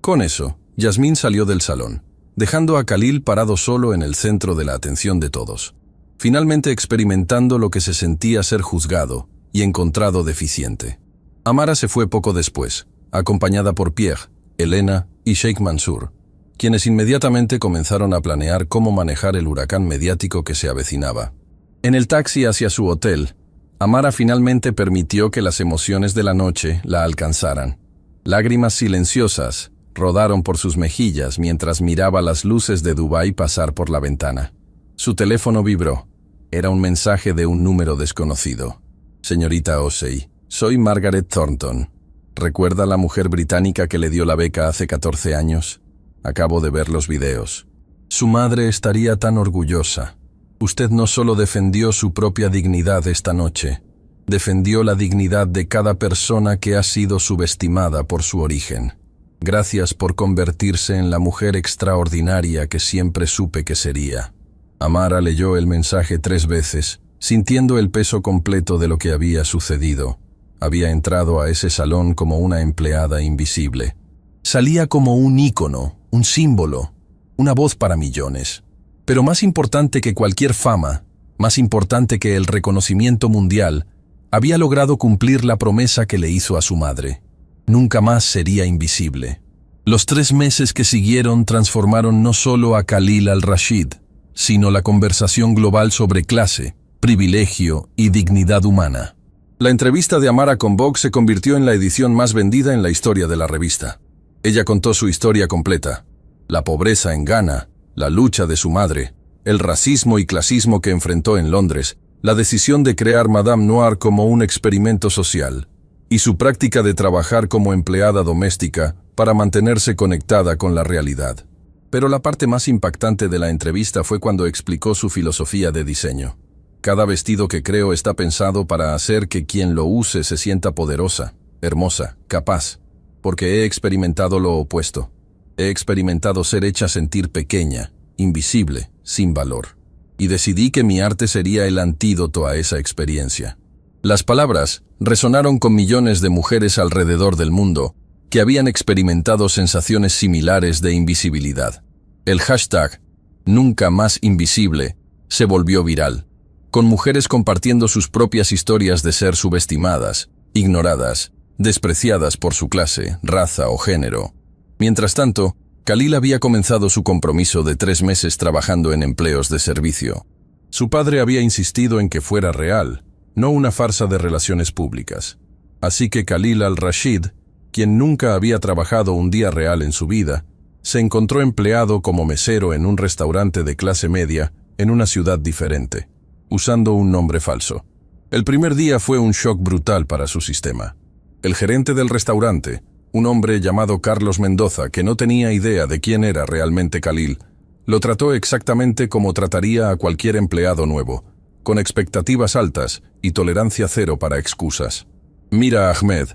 Con eso, Yasmín salió del salón, dejando a Khalil parado solo en el centro de la atención de todos, finalmente experimentando lo que se sentía ser juzgado y encontrado deficiente. Amara se fue poco después, acompañada por Pierre, Elena y Sheikh Mansour, quienes inmediatamente comenzaron a planear cómo manejar el huracán mediático que se avecinaba. En el taxi hacia su hotel, Amara finalmente permitió que las emociones de la noche la alcanzaran. Lágrimas silenciosas rodaron por sus mejillas mientras miraba las luces de Dubái pasar por la ventana. Su teléfono vibró. Era un mensaje de un número desconocido. Señorita Osei, soy Margaret Thornton. ¿Recuerda la mujer británica que le dio la beca hace 14 años? Acabo de ver los videos. Su madre estaría tan orgullosa. Usted no solo defendió su propia dignidad esta noche, defendió la dignidad de cada persona que ha sido subestimada por su origen. Gracias por convertirse en la mujer extraordinaria que siempre supe que sería. Amara leyó el mensaje 3 veces, sintiendo el peso completo de lo que había sucedido. Había entrado a ese salón como una empleada invisible. Salía como un ícono, un símbolo, una voz para millones. Pero más importante que cualquier fama, más importante que el reconocimiento mundial, había logrado cumplir la promesa que le hizo a su madre. Nunca más sería invisible. Los 3 meses que siguieron transformaron no solo a Khalil al-Rashid, sino la conversación global sobre clase, privilegio y dignidad humana. La entrevista de Amara con Vogue se convirtió en la edición más vendida en la historia de la revista. Ella contó su historia completa: la pobreza en Ghana, la lucha de su madre, el racismo y clasismo que enfrentó en Londres, la decisión de crear Madame Noir como un experimento social, y su práctica de trabajar como empleada doméstica para mantenerse conectada con la realidad. Pero la parte más impactante de la entrevista fue cuando explicó su filosofía de diseño. Cada vestido que creo está pensado para hacer que quien lo use se sienta poderosa, hermosa, capaz, porque he experimentado lo opuesto. He experimentado ser hecha sentir pequeña, invisible, sin valor. Y decidí que mi arte sería el antídoto a esa experiencia. Las palabras resonaron con millones de mujeres alrededor del mundo que habían experimentado sensaciones similares de invisibilidad. El hashtag #Nunca más invisible se volvió viral, con mujeres compartiendo sus propias historias de ser subestimadas, ignoradas, despreciadas por su clase, raza o género. Mientras tanto, Khalil había comenzado su compromiso de 3 meses trabajando en empleos de servicio. Su padre había insistido en que fuera real, no una farsa de relaciones públicas. Así que Khalil al-Rashid, quien nunca había trabajado un día real en su vida, se encontró empleado como mesero en un restaurante de clase media en una ciudad diferente, usando un nombre falso. El primer día fue un shock brutal para su sistema. El gerente del restaurante, un hombre llamado Carlos Mendoza, que no tenía idea de quién era realmente Khalil, lo trató exactamente como trataría a cualquier empleado nuevo, con expectativas altas y tolerancia cero para excusas. Mira, Ahmed,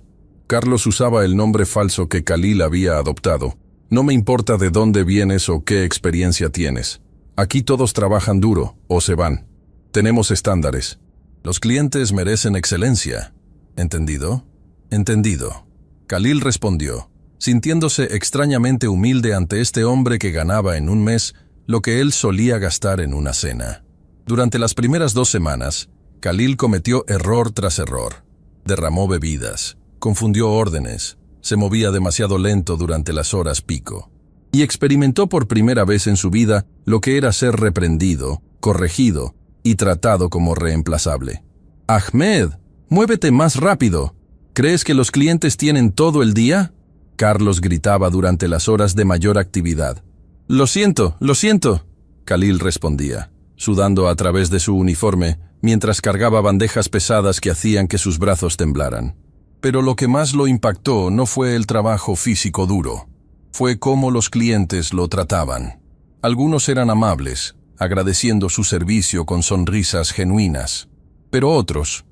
Carlos usaba el nombre falso que Khalil había adoptado. No me importa de dónde vienes o qué experiencia tienes. Aquí todos trabajan duro o se van. Tenemos estándares. Los clientes merecen excelencia. ¿Entendido? Entendido. Khalil respondió, sintiéndose extrañamente humilde ante este hombre que ganaba en un mes lo que él solía gastar en una cena. Durante las primeras 2 semanas, Khalil cometió error tras error. Derramó bebidas, confundió órdenes, se movía demasiado lento durante las horas pico. Y experimentó por primera vez en su vida lo que era ser reprendido, corregido y tratado como reemplazable. «Ahmed, muévete más rápido. ¿Crees que los clientes tienen todo el día?», Carlos gritaba durante las horas de mayor actividad. Lo siento, Khalil respondía, sudando a través de su uniforme mientras cargaba bandejas pesadas que hacían que sus brazos temblaran. Pero lo que más lo impactó no fue el trabajo físico duro. fue cómo los clientes lo trataban. Algunos eran amables, agradeciendo su servicio con sonrisas genuinas, pero otros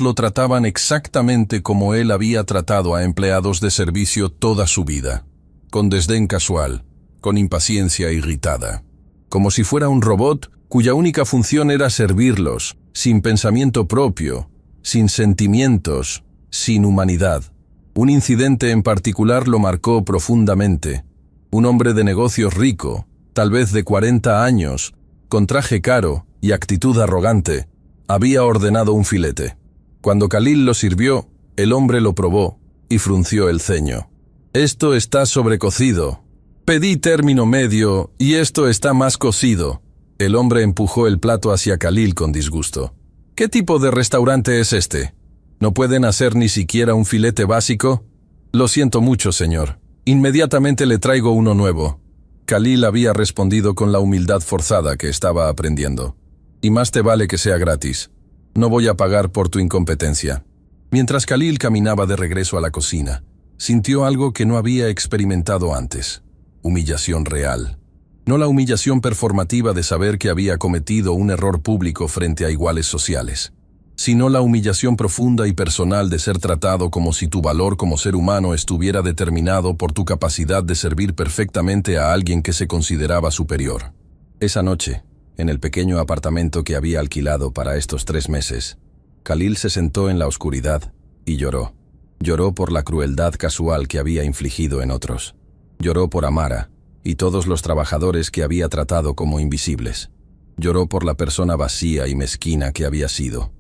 lo trataban exactamente como él había tratado a empleados de servicio toda su vida, con desdén casual, con impaciencia irritada, como si fuera un robot cuya única función era servirlos, sin pensamiento propio, sin sentimientos, sin humanidad. Un incidente en particular lo marcó profundamente. Un hombre de negocios rico, tal vez de 40 años, con traje caro y actitud arrogante, había ordenado un filete. Cuando Khalil lo sirvió, el hombre lo probó y frunció el ceño. «Esto está sobrecocido. Pedí término medio y esto está más cocido». El hombre empujó el plato hacia Khalil con disgusto. «¿Qué tipo de restaurante es este? ¿No pueden hacer ni siquiera un filete básico?» «Lo siento mucho, señor. Inmediatamente le traigo uno nuevo». Khalil había respondido con la humildad forzada que estaba aprendiendo. «Y más te vale que sea gratis. No voy a pagar por tu incompetencia». Mientras Khalil caminaba de regreso a la cocina, sintió algo que no había experimentado antes. Humillación real. No la humillación performativa de saber que había cometido un error público frente a iguales sociales, sino la humillación profunda y personal de ser tratado como si tu valor como ser humano estuviera determinado por tu capacidad de servir perfectamente a alguien que se consideraba superior. Esa noche, en el pequeño apartamento que había alquilado para estos 3 meses, Khalil se sentó en la oscuridad y lloró. Lloró por la crueldad casual que había infligido en otros. Lloró por Amara y todos los trabajadores que había tratado como invisibles. Lloró por la persona vacía y mezquina que había sido.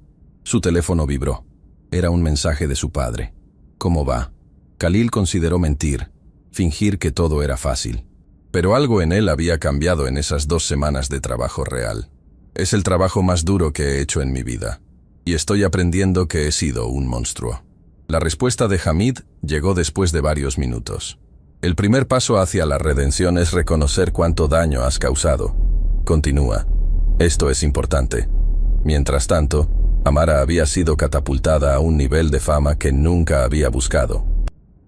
Su teléfono vibró. Era un mensaje de su padre. «¿Cómo va?» Khalil consideró mentir, fingir que todo era fácil. Pero algo en él había cambiado en esas 2 semanas de trabajo real. «Es el trabajo más duro que he hecho en mi vida. Y estoy aprendiendo que he sido un monstruo». La respuesta de Hamid llegó después de varios minutos. «El primer paso hacia la redención es reconocer cuánto daño has causado. Continúa. Esto es importante». Mientras tanto, Amara había sido catapultada a un nivel de fama que nunca había buscado.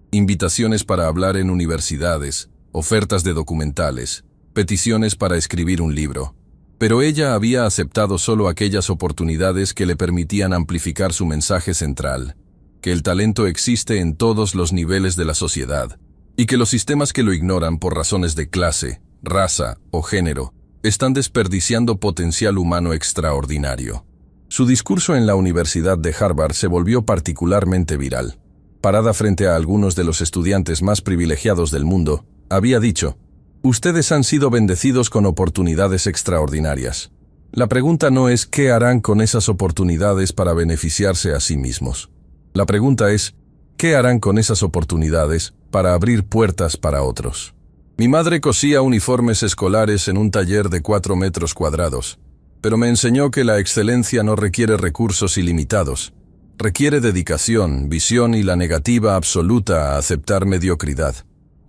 Invitaciones para hablar en universidades, ofertas de documentales, peticiones para escribir un libro. Pero ella había aceptado solo aquellas oportunidades que le permitían amplificar su mensaje central, que el talento existe en todos los niveles de la sociedad, y que los sistemas que lo ignoran por razones de clase, raza o género están desperdiciando potencial humano extraordinario. Su discurso en la Universidad de Harvard se volvió particularmente viral. Parada frente a algunos de los estudiantes más privilegiados del mundo, había dicho: «Ustedes han sido bendecidos con oportunidades extraordinarias. La pregunta no es qué harán con esas oportunidades para beneficiarse a sí mismos. La pregunta es, ¿qué harán con esas oportunidades para abrir puertas para otros?» Mi madre cosía uniformes escolares en un taller de 4 metros cuadrados, pero me enseñó que la excelencia no requiere recursos ilimitados. Requiere dedicación, visión y la negativa absoluta a aceptar mediocridad.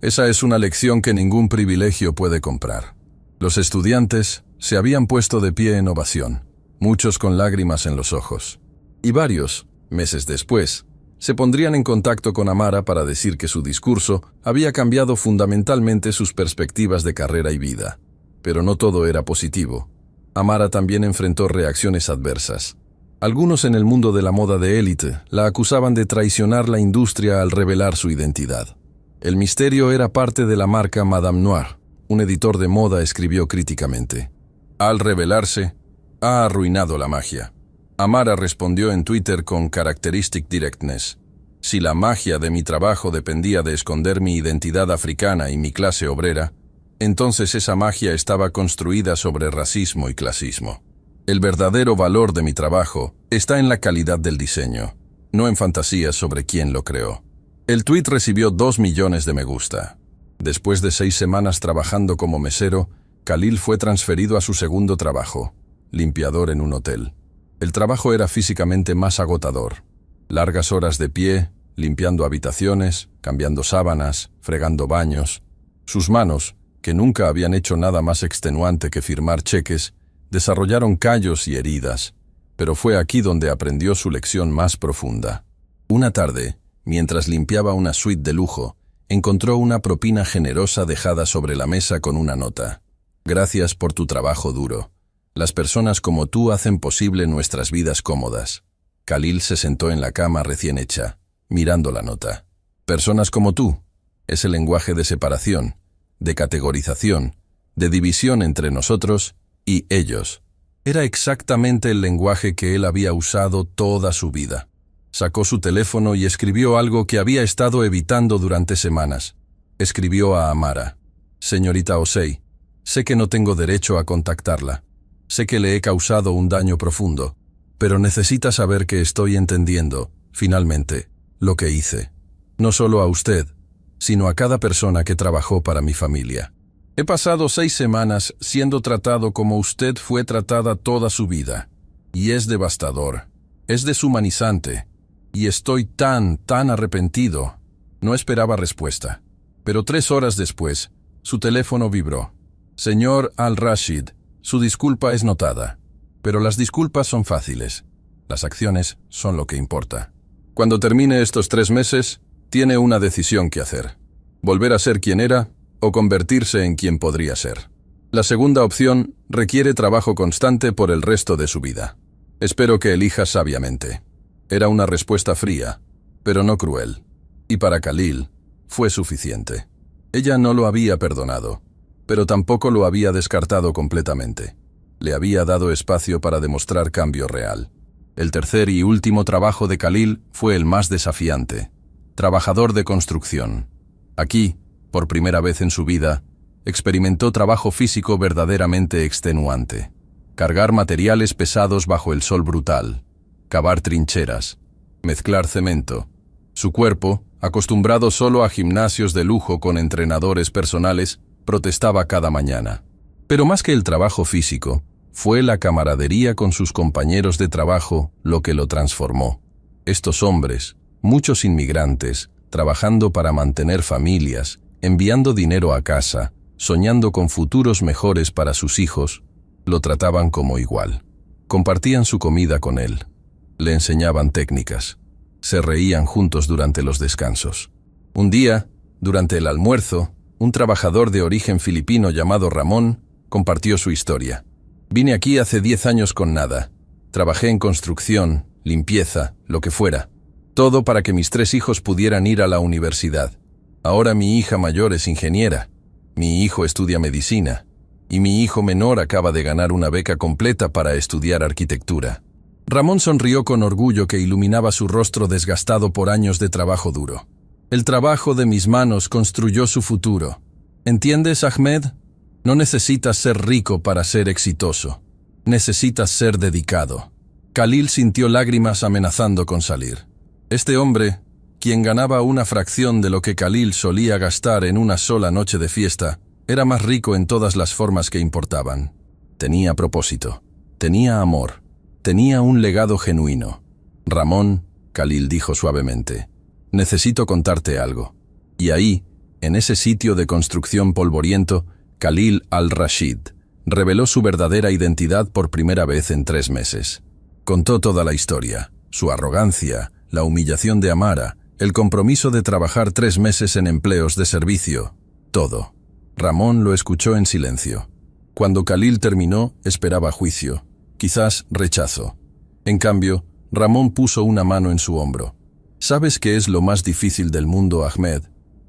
Esa es una lección que ningún privilegio puede comprar. Los estudiantes se habían puesto de pie en ovación, muchos con lágrimas en los ojos. Y varios, meses después, se pondrían en contacto con Amara para decir que su discurso había cambiado fundamentalmente sus perspectivas de carrera y vida. Pero no todo era positivo. Amara también enfrentó reacciones adversas. Algunos en el mundo de la moda de élite la acusaban de traicionar la industria al revelar su identidad. El misterio era parte de la marca Madame Noir. Un editor de moda escribió críticamente: «Al revelarse, ha arruinado la magia». Amara respondió en Twitter con characteristic directness: «Si la magia de mi trabajo dependía de esconder mi identidad africana y mi clase obrera, entonces esa magia estaba construida sobre racismo y clasismo. El verdadero valor de mi trabajo está en la calidad del diseño, no en fantasías sobre quién lo creó». El tuit recibió 2 millones de me gusta. Después de 6 semanas trabajando como mesero, Khalil fue transferido a su segundo trabajo, limpiador en un hotel. El trabajo era físicamente más agotador. Largas horas de pie, limpiando habitaciones, cambiando sábanas, fregando baños. Sus manos, que nunca habían hecho nada más extenuante que firmar cheques, desarrollaron callos y heridas, pero fue aquí donde aprendió su lección más profunda. Una tarde, mientras limpiaba una suite de lujo, encontró una propina generosa dejada sobre la mesa con una nota. Gracias por tu trabajo duro. Las personas como tú hacen posible nuestras vidas cómodas. Khalil se sentó en la cama recién hecha, mirando la nota. Personas como tú. Es el lenguaje de separación, de categorización, de división entre nosotros y ellos. Era exactamente el lenguaje que él había usado toda su vida. Sacó su teléfono y escribió algo que había estado evitando durante semanas. Escribió a Amara. Señorita Osei, sé que no tengo derecho a contactarla. Sé que le he causado un daño profundo, pero necesita saber que estoy entendiendo, finalmente, lo que hice. No solo a usted, sino a cada persona que trabajó para mi familia. He pasado 6 semanas siendo tratado como usted fue tratada toda su vida. Y es devastador. Es deshumanizante. Y estoy tan arrepentido. No esperaba respuesta. Pero 3 horas después, su teléfono vibró. Señor Al-Rashid, su disculpa es notada. Pero las disculpas son fáciles. Las acciones son lo que importa. Cuando termine estos 3 meses, tiene una decisión que hacer. Volver a ser quien era o convertirse en quien podría ser. La segunda opción requiere trabajo constante por el resto de su vida. Espero que elija sabiamente. Era una respuesta fría, pero no cruel. Y para Khalil, fue suficiente. Ella no lo había perdonado, pero tampoco lo había descartado completamente. Le había dado espacio para demostrar cambio real. El tercer y último trabajo de Khalil fue el más desafiante. Trabajador de construcción. Aquí, por primera vez en su vida, experimentó trabajo físico verdaderamente extenuante. Cargar materiales pesados bajo el sol brutal, cavar trincheras, mezclar cemento. Su cuerpo, acostumbrado solo a gimnasios de lujo con entrenadores personales, protestaba cada mañana. Pero más que el trabajo físico, fue la camaradería con sus compañeros de trabajo lo que lo transformó. Estos hombres, muchos inmigrantes, trabajando para mantener familias, enviando dinero a casa, soñando con futuros mejores para sus hijos, lo trataban como igual. Compartían su comida con él. Le enseñaban técnicas. Se reían juntos durante los descansos. Un día, durante el almuerzo, un trabajador de origen filipino llamado Ramón compartió su historia. Vine aquí hace 10 años con nada. Trabajé en construcción, limpieza, lo que fuera. Todo para que mis 3 hijos pudieran ir a la universidad. Ahora mi hija mayor es ingeniera, mi hijo estudia medicina, y mi hijo menor acaba de ganar una beca completa para estudiar arquitectura. Ramón sonrió con orgullo que iluminaba su rostro desgastado por años de trabajo duro. El trabajo de mis manos construyó su futuro. ¿Entiendes, Ahmed? No necesitas ser rico para ser exitoso. Necesitas ser dedicado. Khalil sintió lágrimas amenazando con salir. Este hombre, quien ganaba una fracción de lo que Khalil solía gastar en una sola noche de fiesta, era más rico en todas las formas que importaban. Tenía propósito, tenía amor, tenía un legado genuino. Ramón, Khalil dijo suavemente, necesito contarte algo. Y ahí, en ese sitio de construcción polvoriento, Khalil Al-Rashid reveló su verdadera identidad por primera vez en 3 meses. Contó toda la historia, su arrogancia, la humillación de Amara, el compromiso de trabajar 3 meses en empleos de servicio, todo. Ramón lo escuchó en silencio. Cuando Khalil terminó, esperaba juicio, quizás rechazo. En cambio, Ramón puso una mano en su hombro. ¿Sabes qué es lo más difícil del mundo, Ahmed?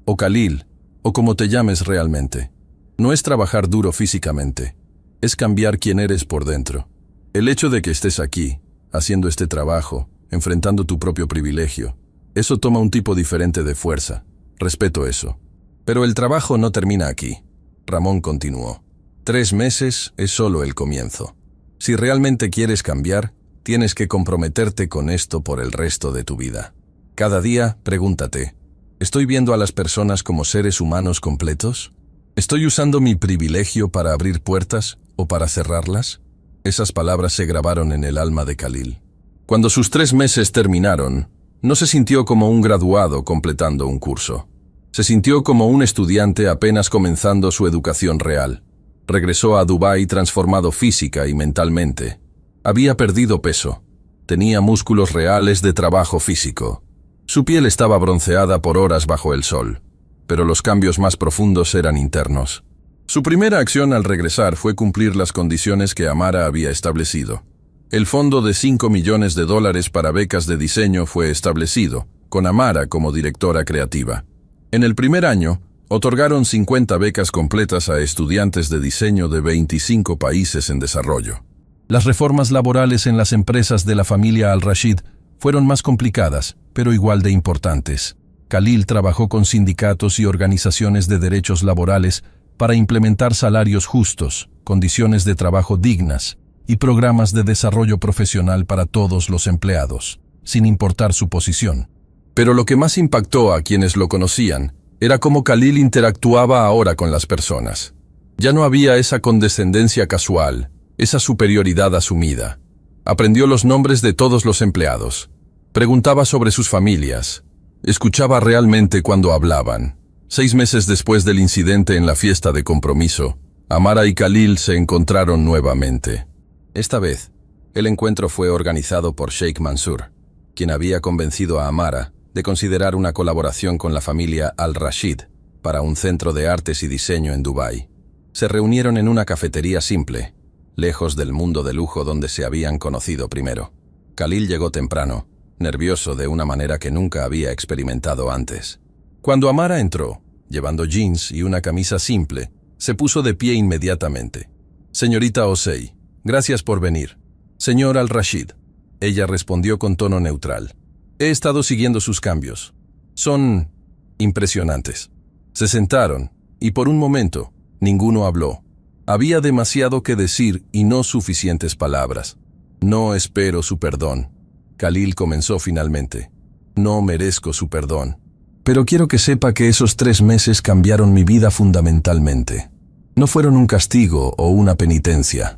O Khalil, o como te llames realmente. No es trabajar duro físicamente, es cambiar quién eres por dentro. El hecho de que estés aquí, haciendo este trabajo, enfrentando tu propio privilegio, eso toma un tipo diferente de fuerza. Respeto eso. Pero el trabajo no termina aquí. Ramón continuó. 3 meses es solo el comienzo. Si realmente quieres cambiar, tienes que comprometerte con esto por el resto de tu vida. Cada día, pregúntate, ¿estoy viendo a las personas como seres humanos completos? ¿Estoy usando mi privilegio para abrir puertas o para cerrarlas? Esas palabras se grabaron en el alma de Khalil. Cuando sus 3 meses terminaron, no se sintió como un graduado completando un curso. Se sintió como un estudiante apenas comenzando su educación real. Regresó a Dubái transformado física y mentalmente. Había perdido peso. Tenía músculos reales de trabajo físico. Su piel estaba bronceada por horas bajo el sol. pero los cambios más profundos eran internos. Su primera acción al regresar fue cumplir las condiciones que Amara había establecido. El fondo de $5 millones para becas de diseño fue establecido, con Amara como directora creativa. En el primer año, otorgaron 50 becas completas a estudiantes de diseño de 25 países en desarrollo. Las reformas laborales en las empresas de la familia Al-Rashid fueron más complicadas, pero igual de importantes. Khalil trabajó con sindicatos y organizaciones de derechos laborales para implementar salarios justos, condiciones de trabajo dignas y programas de desarrollo profesional para todos los empleados, sin importar su posición. Pero lo que más impactó a quienes lo conocían era cómo Khalil interactuaba ahora con las personas. Ya no había esa condescendencia casual, esa superioridad asumida. Aprendió los nombres de todos los empleados. Preguntaba sobre sus familias. Escuchaba realmente cuando hablaban. 6 meses después del incidente en la fiesta de compromiso, Amara y Khalil se encontraron nuevamente. Esta vez, el encuentro fue organizado por Sheikh Mansour, quien había convencido a Amara de considerar una colaboración con la familia Al-Rashid para un centro de artes y diseño en Dubái. Se reunieron en una cafetería simple, lejos del mundo de lujo donde se habían conocido primero. Khalil llegó temprano, nervioso de una manera que nunca había experimentado antes. Cuando Amara entró, llevando jeans y una camisa simple, se puso de pie inmediatamente. «Señorita Osei, gracias por venir. Señor Al-Rashid», ella respondió con tono neutral. «He estado siguiendo sus cambios. Son impresionantes». Se sentaron, y por un momento, ninguno habló. Había demasiado que decir y no suficientes palabras. «No espero su perdón». Khalil comenzó finalmente. «No merezco su perdón. Pero quiero que sepa que esos 3 meses cambiaron mi vida fundamentalmente. No fueron un castigo o una penitencia.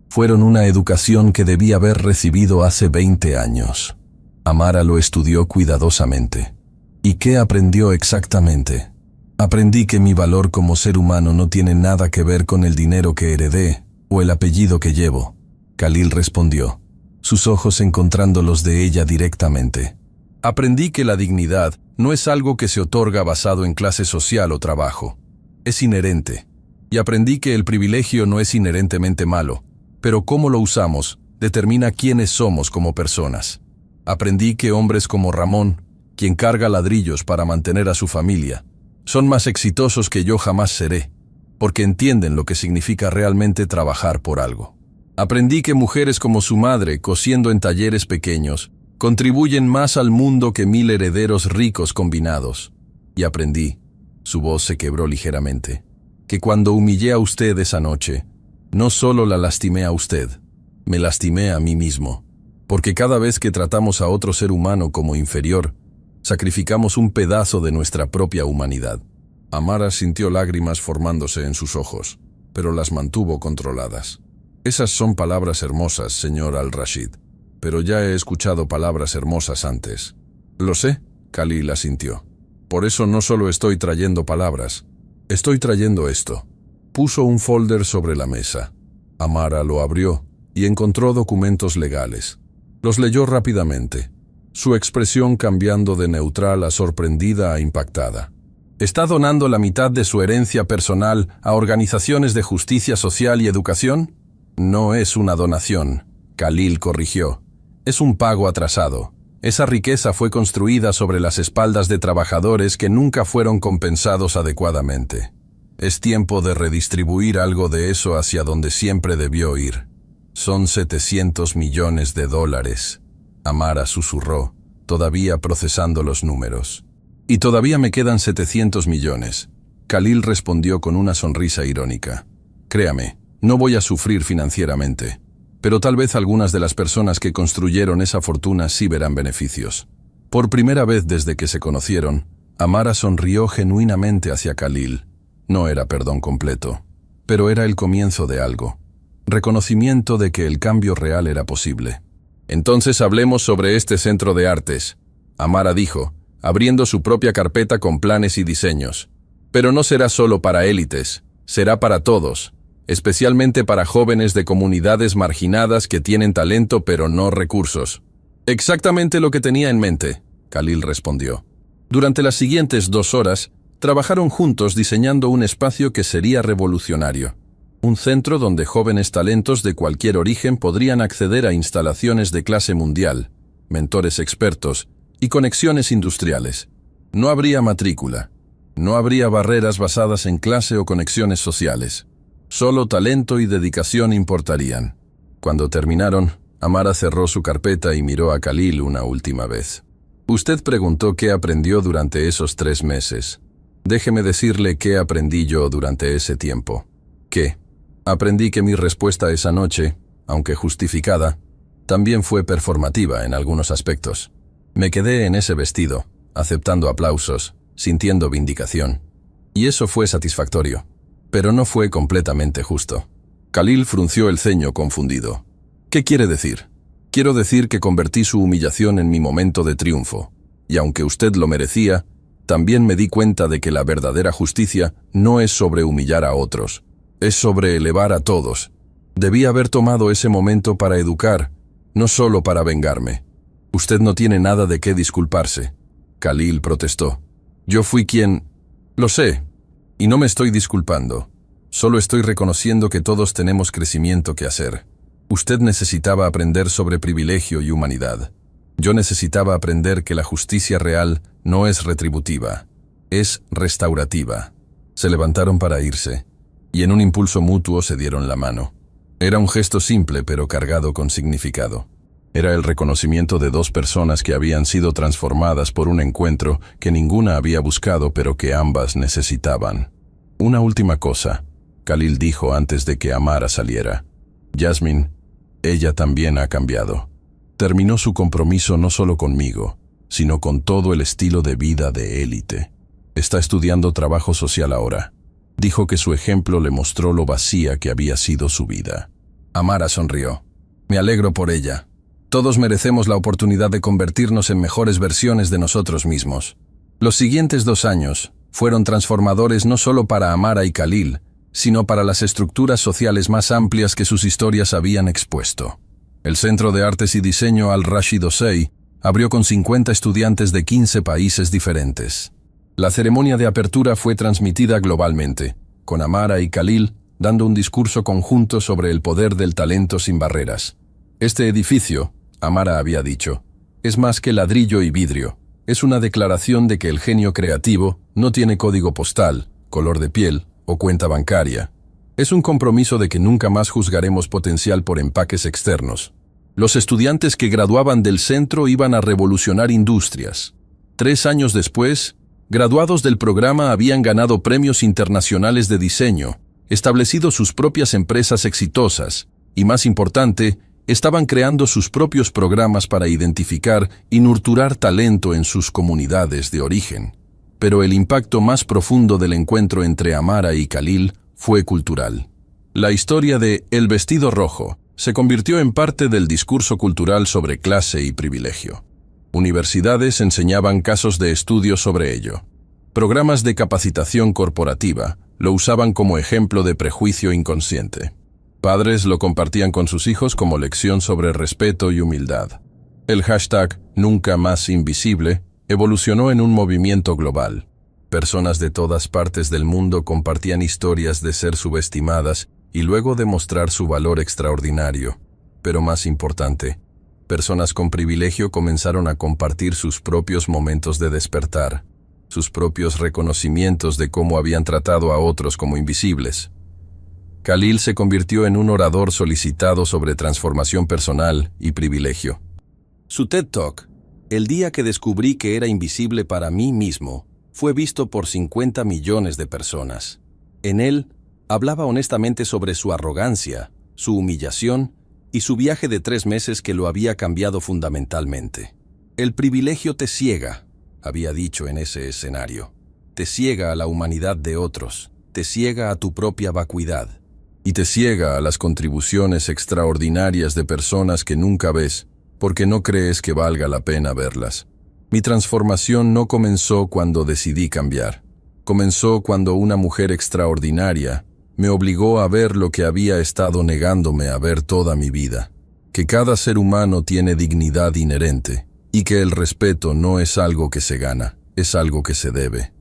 Fueron una educación que debí haber recibido hace 20 años. Amara lo estudió cuidadosamente. ¿Y qué aprendió exactamente? Aprendí que mi valor como ser humano no tiene nada que ver con el dinero que heredé o el apellido que llevo». Khalil respondió, sus ojos encontrando los de ella directamente. «Aprendí que la dignidad no es algo que se otorga basado en clase social o trabajo. Es inherente. Y aprendí que el privilegio no es inherentemente malo, pero cómo lo usamos determina quiénes somos como personas. Aprendí que hombres como Ramón, quien carga ladrillos para mantener a su familia, son más exitosos que yo jamás seré, porque entienden lo que significa realmente trabajar por algo. Aprendí que mujeres como su madre, cosiendo en talleres pequeños, contribuyen más al mundo que 1000 herederos ricos combinados. Y aprendí», su voz se quebró ligeramente, «que cuando humillé a usted esa noche, no solo la lastimé a usted, me lastimé a mí mismo, porque cada vez que tratamos a otro ser humano como inferior, sacrificamos un pedazo de nuestra propia humanidad». Amara sintió lágrimas formándose en sus ojos, pero las mantuvo controladas. «Esas son palabras hermosas, señor Al-Rashid, pero ya he escuchado palabras hermosas antes». «Lo sé», Khalil asintió. «Por eso no solo estoy trayendo palabras, estoy trayendo esto». Puso un folder sobre la mesa. Amara lo abrió y encontró documentos legales. Los leyó rápidamente, su expresión cambiando de neutral a sorprendida a impactada. «¿Está donando la mitad de su herencia personal a organizaciones de justicia social y educación?» «No es una donación», Khalil corrigió. «Es un pago atrasado. Esa riqueza fue construida sobre las espaldas de trabajadores que nunca fueron compensados adecuadamente. Es tiempo de redistribuir algo de eso hacia donde siempre debió ir. Son $700 millones. Amara susurró, todavía procesando los números. «Y todavía me quedan 700 millones. Khalil respondió con una sonrisa irónica. «Créame, no voy a sufrir financieramente. Pero tal vez algunas de las personas que construyeron esa fortuna sí verán beneficios». Por primera vez desde que se conocieron, Amara sonrió genuinamente hacia Khalil. No era perdón completo, pero era el comienzo de algo. Reconocimiento de que el cambio real era posible. «Entonces hablemos sobre este centro de artes», Amara dijo, abriendo su propia carpeta con planes y diseños. «Pero no será solo para élites, será para todos, especialmente para jóvenes de comunidades marginadas que tienen talento pero no recursos». «Exactamente lo que tenía en mente», Khalil respondió. Durante las siguientes 2 horas, Trabajaron juntos diseñando un espacio que sería revolucionario. Un centro donde jóvenes talentos de cualquier origen podrían acceder a instalaciones de clase mundial, mentores expertos y conexiones industriales. No habría matrícula. No habría barreras basadas en clase o conexiones sociales. Solo talento y dedicación importarían. Cuando terminaron, Amara cerró su carpeta y miró a Khalil una última vez. Usted preguntó qué aprendió durante esos 3 meses. Déjeme decirle qué aprendí yo durante ese tiempo. ¿Qué? Aprendí que mi respuesta esa noche, aunque justificada, también fue performativa en algunos aspectos. Me quedé en ese vestido, aceptando aplausos, sintiendo vindicación. Y eso fue satisfactorio, pero no fue completamente justo. Khalil frunció el ceño confundido. ¿Qué quiere decir? Quiero decir que convertí su humillación en mi momento de triunfo, y aunque usted lo merecía, también me di cuenta de que la verdadera justicia no es sobre humillar a otros, es sobre elevar a todos. Debí haber tomado ese momento para educar, no solo para vengarme. Usted no tiene nada de qué disculparse. Khalil protestó. Yo fui quien... Lo sé, y no me estoy disculpando. Solo estoy reconociendo que todos tenemos crecimiento que hacer. Usted necesitaba aprender sobre privilegio y humanidad. Yo necesitaba aprender que la justicia real no es retributiva, es restaurativa. Se levantaron para irse, y en un impulso mutuo se dieron la mano. Era un gesto simple pero cargado con significado. Era el reconocimiento de 2 personas que habían sido transformadas por un encuentro que ninguna había buscado pero que ambas necesitaban. Una última cosa, Khalil dijo antes de que Amara saliera. Jasmine, ella también ha cambiado. Terminó su compromiso no solo conmigo, sino con todo el estilo de vida de élite. Está estudiando trabajo social ahora. Dijo que su ejemplo le mostró lo vacía que había sido su vida. Amara sonrió. Me alegro por ella. Todos merecemos la oportunidad de convertirnos en mejores versiones de nosotros mismos. Los siguientes 2 años fueron transformadores no solo para Amara y Khalil, sino para las estructuras sociales más amplias que sus historias habían expuesto. El Centro de Artes y Diseño Al-Rashid Ossei abrió con 50 estudiantes de 15 países diferentes. La ceremonia de apertura fue transmitida globalmente, con Amara y Khalil dando un discurso conjunto sobre el poder del talento sin barreras. Este edificio, Amara había dicho, es más que ladrillo y vidrio. Es una declaración de que el genio creativo no tiene código postal, color de piel o cuenta bancaria. Es un compromiso de que nunca más juzgaremos potencial por empaques externos. Los estudiantes que graduaban del centro iban a revolucionar industrias. 3 años después, graduados del programa habían ganado premios internacionales de diseño, establecido sus propias empresas exitosas y, más importante, estaban creando sus propios programas para identificar y nurturar talento en sus comunidades de origen. Pero el impacto más profundo del encuentro entre Amara y Khalil fue cultural. La historia de El vestido rojo se convirtió en parte del discurso cultural sobre clase y privilegio. Universidades enseñaban casos de estudio sobre ello. Programas de capacitación corporativa lo usaban como ejemplo de prejuicio inconsciente. Padres lo compartían con sus hijos como lección sobre respeto y humildad. El hashtag Nunca Más Invisible evolucionó en un movimiento global. Personas de todas partes del mundo compartían historias de ser subestimadas y luego demostrar su valor extraordinario. Pero más importante, personas con privilegio comenzaron a compartir sus propios momentos de despertar, sus propios reconocimientos de cómo habían tratado a otros como invisibles. Khalil se convirtió en un orador solicitado sobre transformación personal y privilegio. Su TED Talk, El día que descubrí que era invisible para mí mismo, fue visto por 50 millones de personas. En él, hablaba honestamente sobre su arrogancia, su humillación y su viaje de 3 meses que lo había cambiado fundamentalmente. El privilegio te ciega, había dicho en ese escenario. Te ciega a la humanidad de otros, te ciega a tu propia vacuidad. Y te ciega a las contribuciones extraordinarias de personas que nunca ves, porque no crees que valga la pena verlas. Mi transformación no comenzó cuando decidí cambiar. Comenzó cuando una mujer extraordinaria me obligó a ver lo que había estado negándome a ver toda mi vida. Que cada ser humano tiene dignidad inherente, y que el respeto no es algo que se gana, es algo que se debe.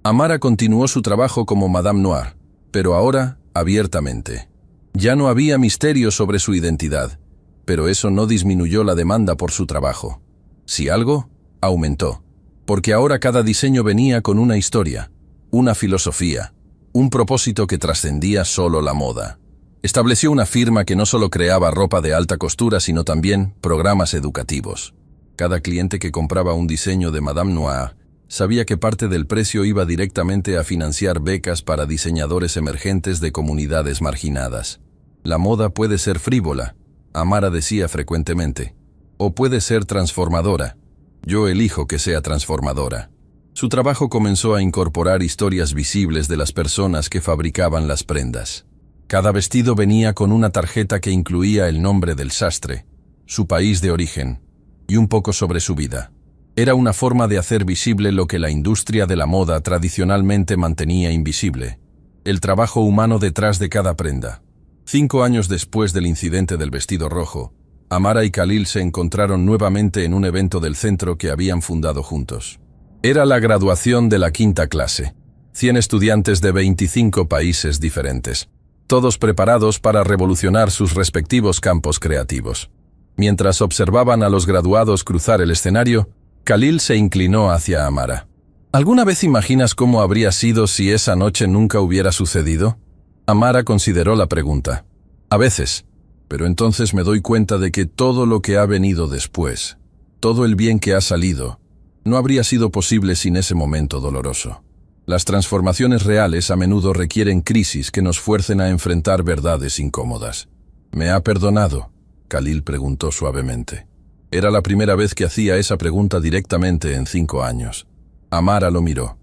Amara continuó su trabajo como Madame Noir, pero ahora abiertamente. Ya no había misterio sobre su identidad, pero eso no disminuyó la demanda por su trabajo. Si algo, aumentó, porque ahora cada diseño venía con una historia, una filosofía, un propósito que trascendía solo la moda. Estableció una firma que no solo creaba ropa de alta costura, sino también programas educativos. Cada cliente que compraba un diseño de Madame Noir sabía que parte del precio iba directamente a financiar becas para diseñadores emergentes de comunidades marginadas. La moda puede ser frívola, Amara decía frecuentemente, o puede ser transformadora. Yo elijo que sea transformadora. Su trabajo comenzó a incorporar historias visibles de las personas que fabricaban las prendas. Cada vestido venía con una tarjeta que incluía el nombre del sastre, su país de origen y un poco sobre su vida. Era una forma de hacer visible lo que la industria de la moda tradicionalmente mantenía invisible: el trabajo humano detrás de cada prenda. 5 años después del incidente del vestido rojo, Amara y Khalil se encontraron nuevamente en un evento del centro que habían fundado juntos. Era la graduación de la 5ª clase. 100 estudiantes de 25 países diferentes, todos preparados para revolucionar sus respectivos campos creativos. Mientras observaban a los graduados cruzar el escenario, Khalil se inclinó hacia Amara. ¿Alguna vez imaginas cómo habría sido si esa noche nunca hubiera sucedido? Amara consideró la pregunta. A veces, pero entonces me doy cuenta de que todo lo que ha venido después, todo el bien que ha salido, no habría sido posible sin ese momento doloroso. Las transformaciones reales a menudo requieren crisis que nos fuercen a enfrentar verdades incómodas. ¿Me ha perdonado?, Khalil preguntó suavemente. Era la primera vez que hacía esa pregunta directamente en 5 años. Amara lo miró.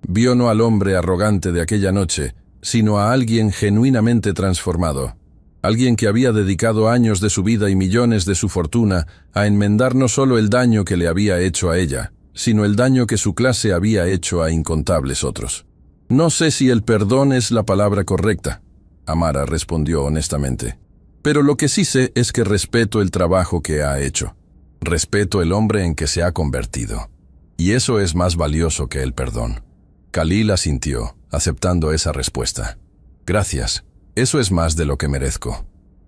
Vio no al hombre arrogante de aquella noche, sino a alguien genuinamente transformado. Alguien que había dedicado años de su vida y millones de su fortuna a enmendar no solo el daño que le había hecho a ella, sino el daño que su clase había hecho a incontables otros. No sé si el perdón es la palabra correcta, Amara respondió honestamente. Pero lo que sí sé es que respeto el trabajo que ha hecho. Respeto el hombre en que se ha convertido. Y eso es más valioso que el perdón. Khalil asintió, aceptando esa respuesta. Gracias. Eso es más de lo que merezco.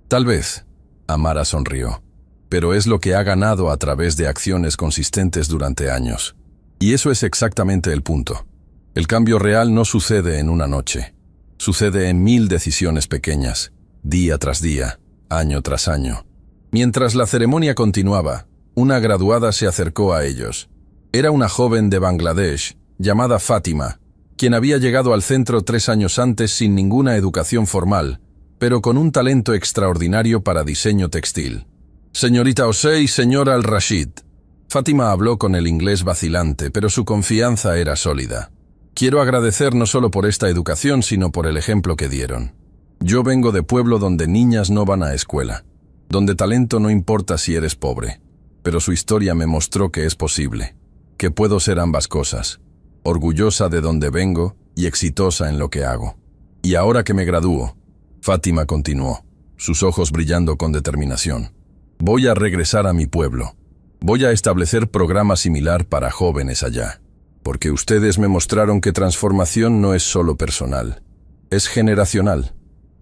Tal vez, Amara sonrió, pero es lo que ha ganado a través de acciones consistentes durante años. Y eso es exactamente el punto. El cambio real no sucede en una noche. Sucede en 1000 decisiones pequeñas, día tras día, año tras año. Mientras la ceremonia continuaba, una graduada se acercó a ellos. Era una joven de Bangladesh, llamada Fátima, quien había llegado al centro 3 años antes sin ninguna educación formal, pero con un talento extraordinario para diseño textil. Señorita Osei, señora Al-Rashid. Fátima habló con el inglés vacilante, pero su confianza era sólida. Quiero agradecer no solo por esta educación, sino por el ejemplo que dieron. Yo vengo de pueblo donde niñas no van a escuela, donde talento no importa si eres pobre, pero su historia me mostró que es posible, que puedo ser ambas cosas, orgullosa de donde vengo y exitosa en lo que hago. Y ahora que me gradúo, Fátima continuó, sus ojos brillando con determinación, voy a regresar a mi pueblo. Voy a establecer programa similar para jóvenes allá, porque ustedes me mostraron que transformación no es solo personal, es generacional.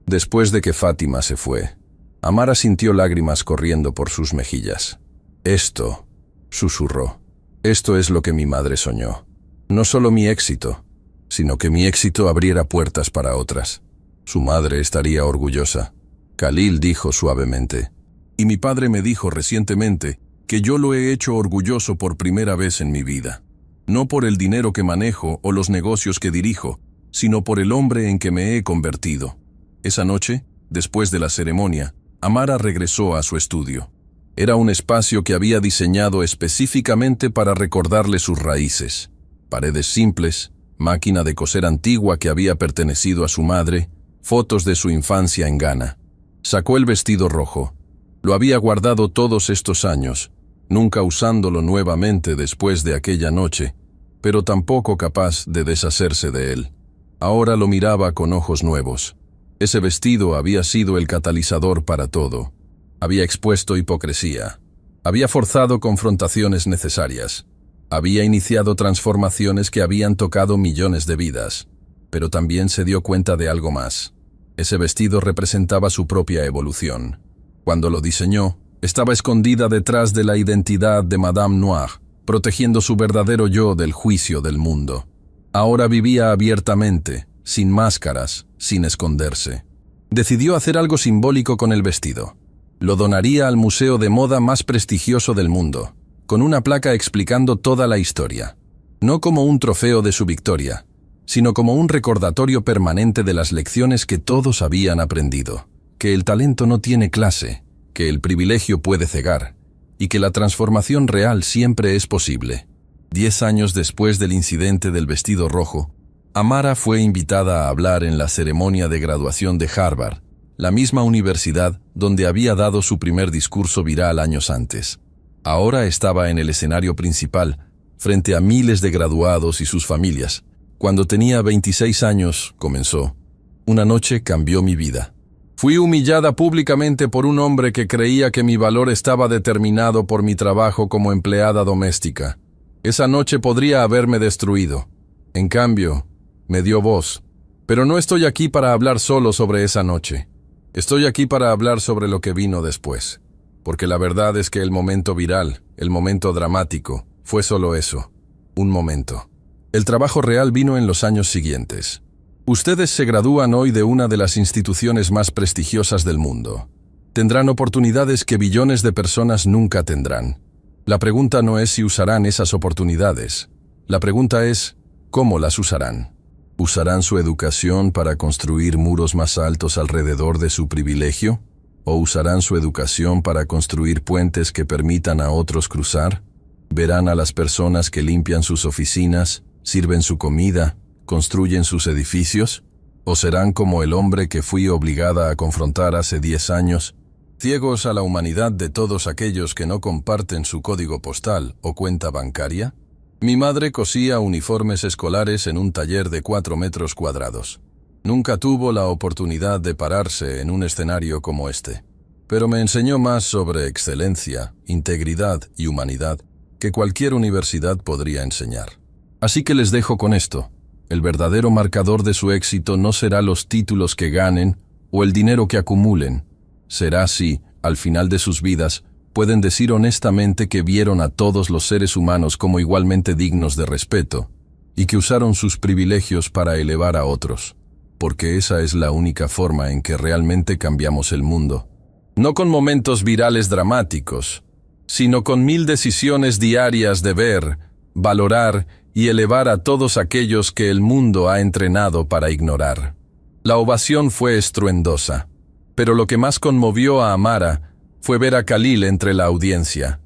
Después de que Fátima se fue, Amara sintió lágrimas corriendo por sus mejillas. Esto, susurró, esto es lo que mi madre soñó. No solo mi éxito, sino que mi éxito abriera puertas para otras. Su madre estaría orgullosa. Khalil dijo suavemente, y mi padre me dijo recientemente que yo lo he hecho orgulloso por primera vez en mi vida. No por el dinero que manejo o los negocios que dirijo, sino por el hombre en que me he convertido. Esa noche, después de la ceremonia, Amara regresó a su estudio. Era un espacio que había diseñado específicamente para recordarle sus raíces. Paredes simples, máquina de coser antigua que había pertenecido a su madre, fotos de su infancia en Ghana. Sacó el vestido rojo. Lo había guardado todos estos años, nunca usándolo nuevamente después de aquella noche, pero tampoco capaz de deshacerse de él. Ahora lo miraba con ojos nuevos. Ese vestido había sido el catalizador para todo. Había expuesto hipocresía. Había forzado confrontaciones necesarias. Había iniciado transformaciones que habían tocado millones de vidas, pero también se dio cuenta de algo más. Ese vestido representaba su propia evolución. Cuando lo diseñó, estaba escondida detrás de la identidad de Madame Noire, protegiendo su verdadero yo del juicio del mundo. Ahora vivía abiertamente, sin máscaras, sin esconderse. Decidió hacer algo simbólico con el vestido. Lo donaría al museo de moda más prestigioso del mundo, con una placa explicando toda la historia. No como un trofeo de su victoria, sino como un recordatorio permanente de las lecciones que todos habían aprendido. Que el talento no tiene clase, que el privilegio puede cegar, y que la transformación real siempre es posible. 10 años después del incidente del vestido rojo, Amara fue invitada a hablar en la ceremonia de graduación de Harvard, la misma universidad donde había dado su primer discurso viral años antes. Ahora estaba en el escenario principal, frente a miles de graduados y sus familias. Cuando tenía 26 años, comenzó. Una noche cambió mi vida. Fui humillada públicamente por un hombre que creía que mi valor estaba determinado por mi trabajo como empleada doméstica. Esa noche podría haberme destruido. En cambio, me dio voz. Pero no estoy aquí para hablar solo sobre esa noche. Estoy aquí para hablar sobre lo que vino después. Porque la verdad es que el momento viral, el momento dramático, fue solo eso, un momento. El trabajo real vino en los años siguientes. Ustedes se gradúan hoy de una de las instituciones más prestigiosas del mundo. Tendrán oportunidades que billones de personas nunca tendrán. La pregunta no es si usarán esas oportunidades. La pregunta es, ¿cómo las usarán? ¿Usarán su educación para construir muros más altos alrededor de su privilegio? ¿O usarán su educación para construir puentes que permitan a otros cruzar? ¿Verán a las personas que limpian sus oficinas, sirven su comida, construyen sus edificios? ¿O serán como el hombre que fui obligada a confrontar hace 10 años, ciegos a la humanidad de todos aquellos que no comparten su código postal o cuenta bancaria? Mi madre cosía uniformes escolares en un taller de 4 metros cuadrados. Nunca tuvo la oportunidad de pararse en un escenario como este, pero me enseñó más sobre excelencia, integridad y humanidad que cualquier universidad podría enseñar. Así que les dejo con esto. El verdadero marcador de su éxito no será los títulos que ganen o el dinero que acumulen. Será si, al final de sus vidas, pueden decir honestamente que vieron a todos los seres humanos como igualmente dignos de respeto y que usaron sus privilegios para elevar a otros. Porque esa es la única forma en que realmente cambiamos el mundo. No con momentos virales dramáticos, sino con 1000 decisiones diarias de ver, valorar y elevar a todos aquellos que el mundo ha entrenado para ignorar. La ovación fue estruendosa, pero lo que más conmovió a Amara fue ver a Khalil entre la audiencia,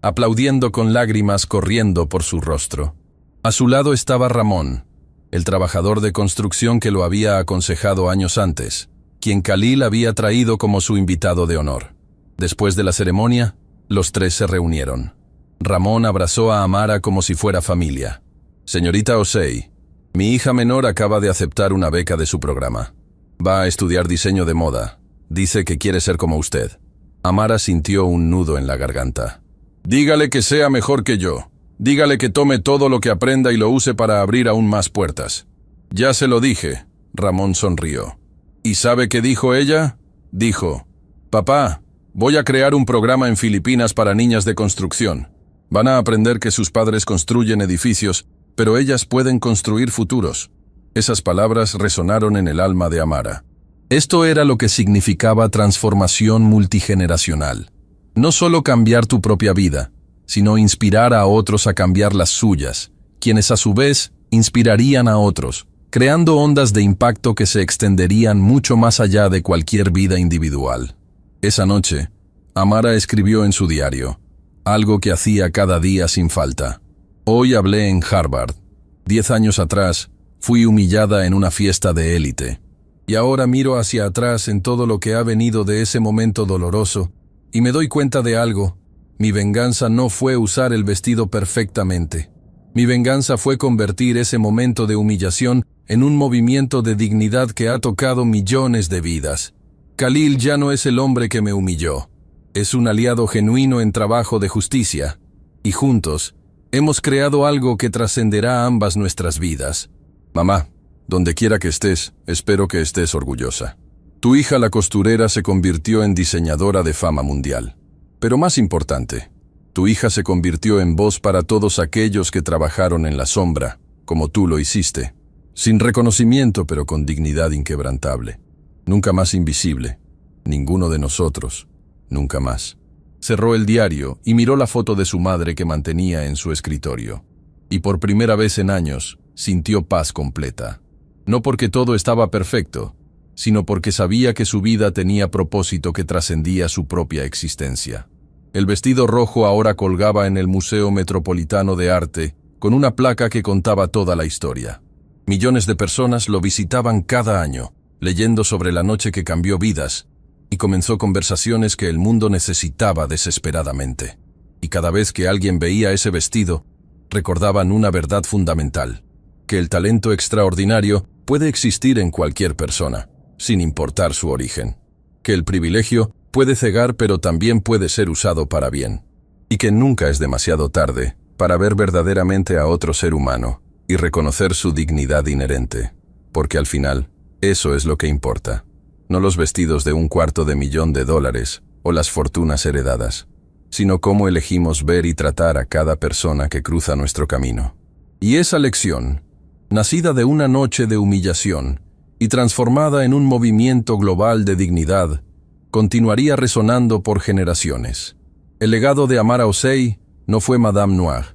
aplaudiendo con lágrimas corriendo por su rostro. A su lado estaba Ramón, el trabajador de construcción que lo había aconsejado años antes, quien Khalil había traído como su invitado de honor. Después de la ceremonia, los tres se reunieron. Ramón abrazó a Amara como si fuera familia. Señorita Osei, mi hija menor acaba de aceptar una beca de su programa. Va a estudiar diseño de moda. Dice que quiere ser como usted. Amara sintió un nudo en la garganta. Dígale que sea mejor que yo. Dígale que tome todo lo que aprenda y lo use para abrir aún más puertas. Ya se lo dije. Ramón sonrió. ¿Y sabe qué dijo ella? Dijo, papá, voy a crear un programa en Filipinas para niñas de construcción. Van a aprender que sus padres construyen edificios, pero ellas pueden construir futuros. Esas palabras resonaron en el alma de Amara. Esto era lo que significaba transformación multigeneracional. No solo cambiar tu propia vida, sino inspirar a otros a cambiar las suyas, quienes a su vez inspirarían a otros, creando ondas de impacto que se extenderían mucho más allá de cualquier vida individual. Esa noche, Amara escribió en su diario, algo que hacía cada día sin falta. Hoy hablé en Harvard. 10 años atrás, fui humillada en una fiesta de élite. Y ahora miro hacia atrás en todo lo que ha venido de ese momento doloroso, y me doy cuenta de algo. Mi venganza no fue usar el vestido perfectamente. Mi venganza fue convertir ese momento de humillación en un movimiento de dignidad que ha tocado millones de vidas. Khalil ya no es el hombre que me humilló. Es un aliado genuino en trabajo de justicia. Y juntos, Hemos creado algo que trascenderá ambas nuestras vidas. Mamá, donde quiera que estés, espero que estés orgullosa. Tu hija la costurera se convirtió en diseñadora de fama mundial. Pero más importante, tu hija se convirtió en voz para todos aquellos que trabajaron en la sombra, como tú lo hiciste. Sin reconocimiento, pero con dignidad inquebrantable. Nunca más invisible. Ninguno de nosotros. Nunca más. Cerró el diario y miró la foto de su madre que mantenía en su escritorio. Y por primera vez en años, sintió paz completa. No porque todo estaba perfecto, sino porque sabía que su vida tenía propósito que trascendía su propia existencia. El vestido rojo ahora colgaba en el Museo Metropolitano de Arte, con una placa que contaba toda la historia. Millones de personas lo visitaban cada año, leyendo sobre la noche que cambió vidas, y comenzó conversaciones que el mundo necesitaba desesperadamente. Y cada vez que alguien veía ese vestido, recordaban una verdad fundamental, que el talento extraordinario puede existir en cualquier persona, sin importar su origen. Que el privilegio puede cegar pero también puede ser usado para bien. Y que nunca es demasiado tarde para ver verdaderamente a otro ser humano y reconocer su dignidad inherente. Porque al final, eso es lo que importa. No los vestidos de $250,000 o las fortunas heredadas, sino cómo elegimos ver y tratar a cada persona que cruza nuestro camino. Y esa lección, nacida de una noche de humillación y transformada en un movimiento global de dignidad, continuaría resonando por generaciones. El legado de Amara Osei no fue Madame Noire,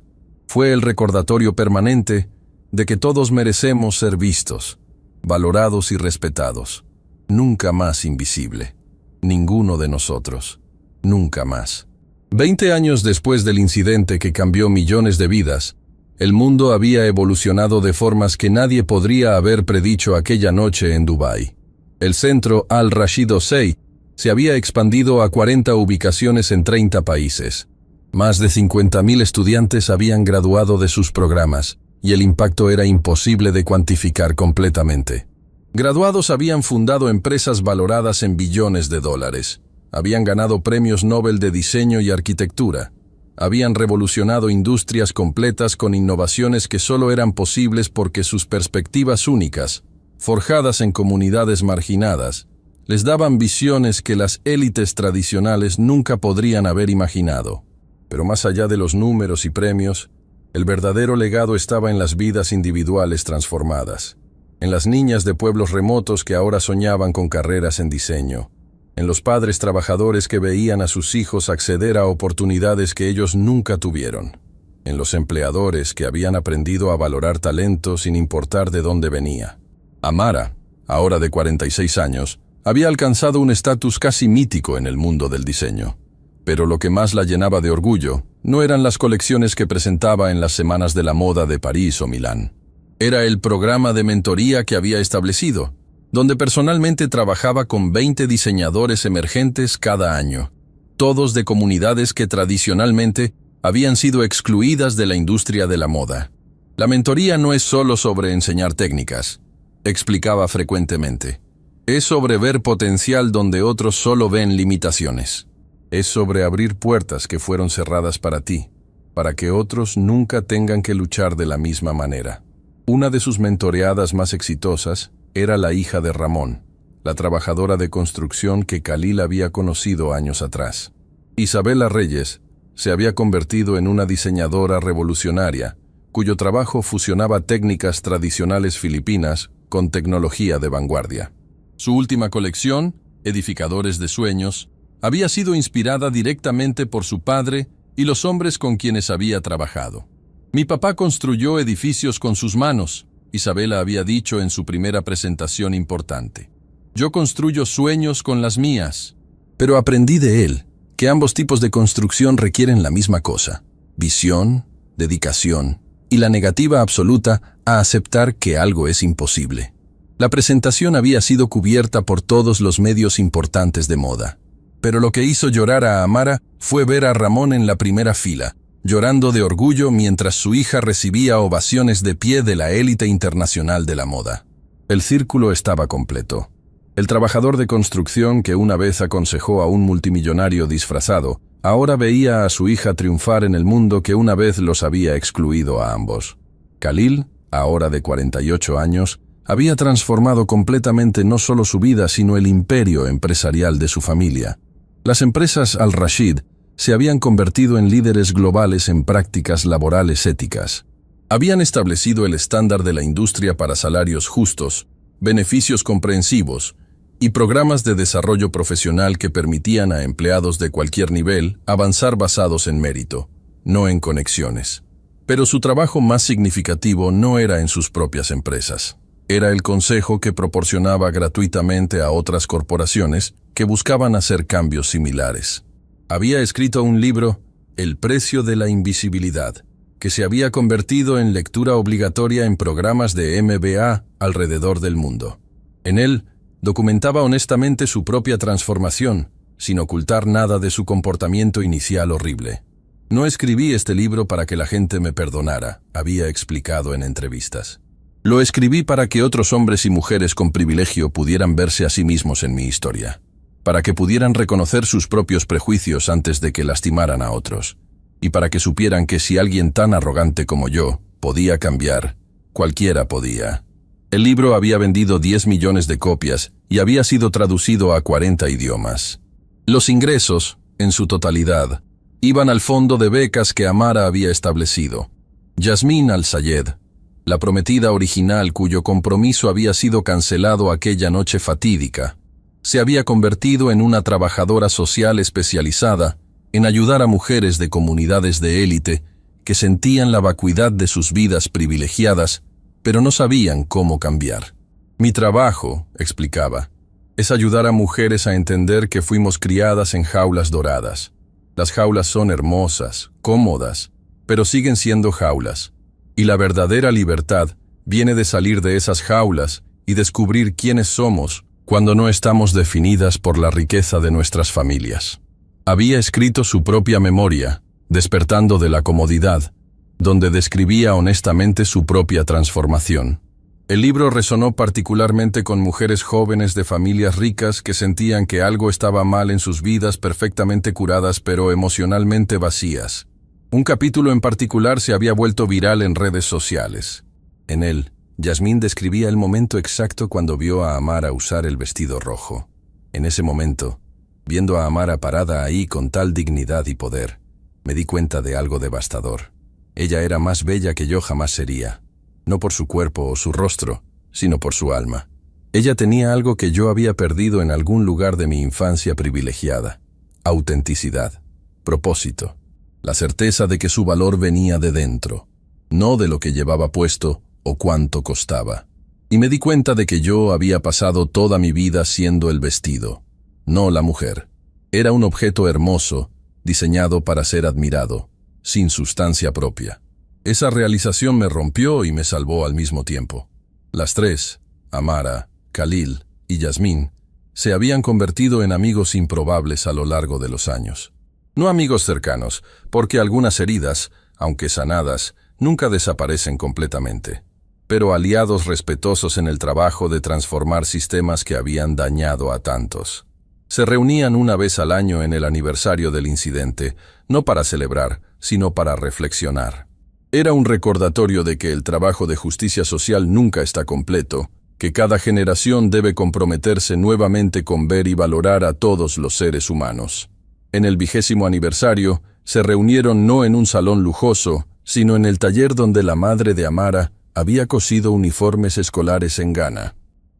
fue el recordatorio permanente de que todos merecemos ser vistos, valorados y respetados. Nunca más invisible. Ninguno de nosotros. Nunca más. 20 años después del incidente que cambió millones de vidas, el mundo había evolucionado de formas que nadie podría haber predicho aquella noche en Dubái. El centro Al-Rashid Osei se había expandido a 40 ubicaciones en 30 países. Más de 50,000 estudiantes habían graduado de sus programas, y el impacto era imposible de cuantificar completamente. Graduados habían fundado empresas valoradas en billones de dólares. Habían ganado premios Nobel de diseño y arquitectura. Habían revolucionado industrias completas con innovaciones que solo eran posibles porque sus perspectivas únicas, forjadas en comunidades marginadas, les daban visiones que las élites tradicionales nunca podrían haber imaginado. Pero más allá de los números y premios, el verdadero legado estaba en las vidas individuales transformadas, en las niñas de pueblos remotos que ahora soñaban con carreras en diseño, en los padres trabajadores que veían a sus hijos acceder a oportunidades que ellos nunca tuvieron, en los empleadores que habían aprendido a valorar talento sin importar de dónde venía. Amara, ahora de 46 años, había alcanzado un estatus casi mítico en el mundo del diseño. Pero lo que más la llenaba de orgullo no eran las colecciones que presentaba en las semanas de la moda de París o Milán. Era el programa de mentoría que había establecido, donde personalmente trabajaba con 20 diseñadores emergentes cada año, todos de comunidades que tradicionalmente habían sido excluidas de la industria de la moda. La mentoría no es solo sobre enseñar técnicas, explicaba frecuentemente. Es sobre ver potencial donde otros solo ven limitaciones. Es sobre abrir puertas que fueron cerradas para ti, para que otros nunca tengan que luchar de la misma manera. Una de sus mentoreadas más exitosas era la hija de Ramón, la trabajadora de construcción que Khalil había conocido años atrás. Isabela Reyes se había convertido en una diseñadora revolucionaria, cuyo trabajo fusionaba técnicas tradicionales filipinas con tecnología de vanguardia. Su última colección, Edificadores de Sueños, había sido inspirada directamente por su padre y los hombres con quienes había trabajado. Mi papá construyó edificios con sus manos, Isabela había dicho en su primera presentación importante. Yo construyo sueños con las mías. Pero aprendí de él que ambos tipos de construcción requieren la misma cosa: visión, dedicación y la negativa absoluta a aceptar que algo es imposible. La presentación había sido cubierta por todos los medios importantes de moda. Pero lo que hizo llorar a Amara fue ver a Ramón en la primera fila, llorando de orgullo mientras su hija recibía ovaciones de pie de la élite internacional de la moda. El círculo estaba completo. El trabajador de construcción que una vez aconsejó a un multimillonario disfrazado, ahora veía a su hija triunfar en el mundo que una vez los había excluido a ambos. Khalil, ahora de 48 años, había transformado completamente no solo su vida, sino el imperio empresarial de su familia. Las empresas Al-Rashid se habían convertido en líderes globales en prácticas laborales éticas. Habían establecido el estándar de la industria para salarios justos, beneficios comprensivos y programas de desarrollo profesional que permitían a empleados de cualquier nivel avanzar basados en mérito, no en conexiones. Pero su trabajo más significativo no era en sus propias empresas. Era el consejo que proporcionaba gratuitamente a otras corporaciones que buscaban hacer cambios similares. Había escrito un libro, El precio de la invisibilidad, que se había convertido en lectura obligatoria en programas de MBA alrededor del mundo. En él, documentaba honestamente su propia transformación, sin ocultar nada de su comportamiento inicial horrible. No escribí este libro para que la gente me perdonara, había explicado en entrevistas. Lo escribí para que otros hombres y mujeres con privilegio pudieran verse a sí mismos en mi historia, para que pudieran reconocer sus propios prejuicios antes de que lastimaran a otros, y para que supieran que si alguien tan arrogante como yo podía cambiar, cualquiera podía. El libro había vendido 10 millones de copias y había sido traducido a 40 idiomas. Los ingresos, en su totalidad, iban al fondo de becas que Amara había establecido. Yasmín Al-Sayed, la prometida original cuyo compromiso había sido cancelado aquella noche fatídica, se había convertido en una trabajadora social especializada en ayudar a mujeres de comunidades de élite que sentían la vacuidad de sus vidas privilegiadas, pero no sabían cómo cambiar. Mi trabajo, explicaba, es ayudar a mujeres a entender que fuimos criadas en jaulas doradas. Las jaulas son hermosas, cómodas, pero siguen siendo jaulas. Y la verdadera libertad viene de salir de esas jaulas y descubrir quiénes somos cuando no estamos definidas por la riqueza de nuestras familias. Había escrito su propia memoria, Despertando de la comodidad, donde describía honestamente su propia transformación. El libro resonó particularmente con mujeres jóvenes de familias ricas que sentían que algo estaba mal en sus vidas, perfectamente curadas pero emocionalmente vacías. Un capítulo en particular se había vuelto viral en redes sociales. En él, Yasmín describía el momento exacto cuando vio a Amara usar el vestido rojo. En ese momento, viendo a Amara parada ahí con tal dignidad y poder, me di cuenta de algo devastador. Ella era más bella que yo jamás sería, no por su cuerpo o su rostro, sino por su alma. Ella tenía algo que yo había perdido en algún lugar de mi infancia privilegiada: autenticidad, propósito, la certeza de que su valor venía de dentro, no de lo que llevaba puesto o cuánto costaba. Y me di cuenta de que yo había pasado toda mi vida siendo el vestido, no la mujer. Era un objeto hermoso, diseñado para ser admirado, sin sustancia propia. Esa realización me rompió y me salvó al mismo tiempo. Las tres, Amara, Khalil y Yasmín, se habían convertido en amigos improbables a lo largo de los años. No amigos cercanos, porque algunas heridas, aunque sanadas, nunca desaparecen completamente, pero aliados respetuosos en el trabajo de transformar sistemas que habían dañado a tantos. Se reunían una vez al año en el aniversario del incidente, no para celebrar, sino para reflexionar. Era un recordatorio de que el trabajo de justicia social nunca está completo, que cada generación debe comprometerse nuevamente con ver y valorar a todos los seres humanos. En el 20º aniversario, se reunieron no en un salón lujoso, sino en el taller donde la madre de Amara había cosido uniformes escolares en Ghana.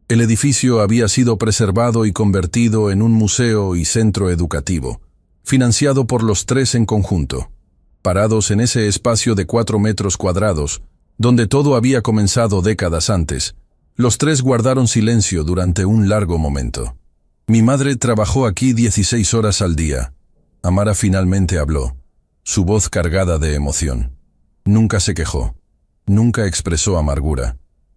El edificio había sido preservado y convertido en un museo y centro educativo, financiado por los tres en conjunto. Parados en ese espacio de 4 metros cuadrados, donde todo había comenzado décadas antes, los tres guardaron silencio durante un largo momento. Mi madre trabajó aquí 16 horas al día. Amara finalmente habló, su voz cargada de emoción. Nunca se quejó, nunca expresó amargura.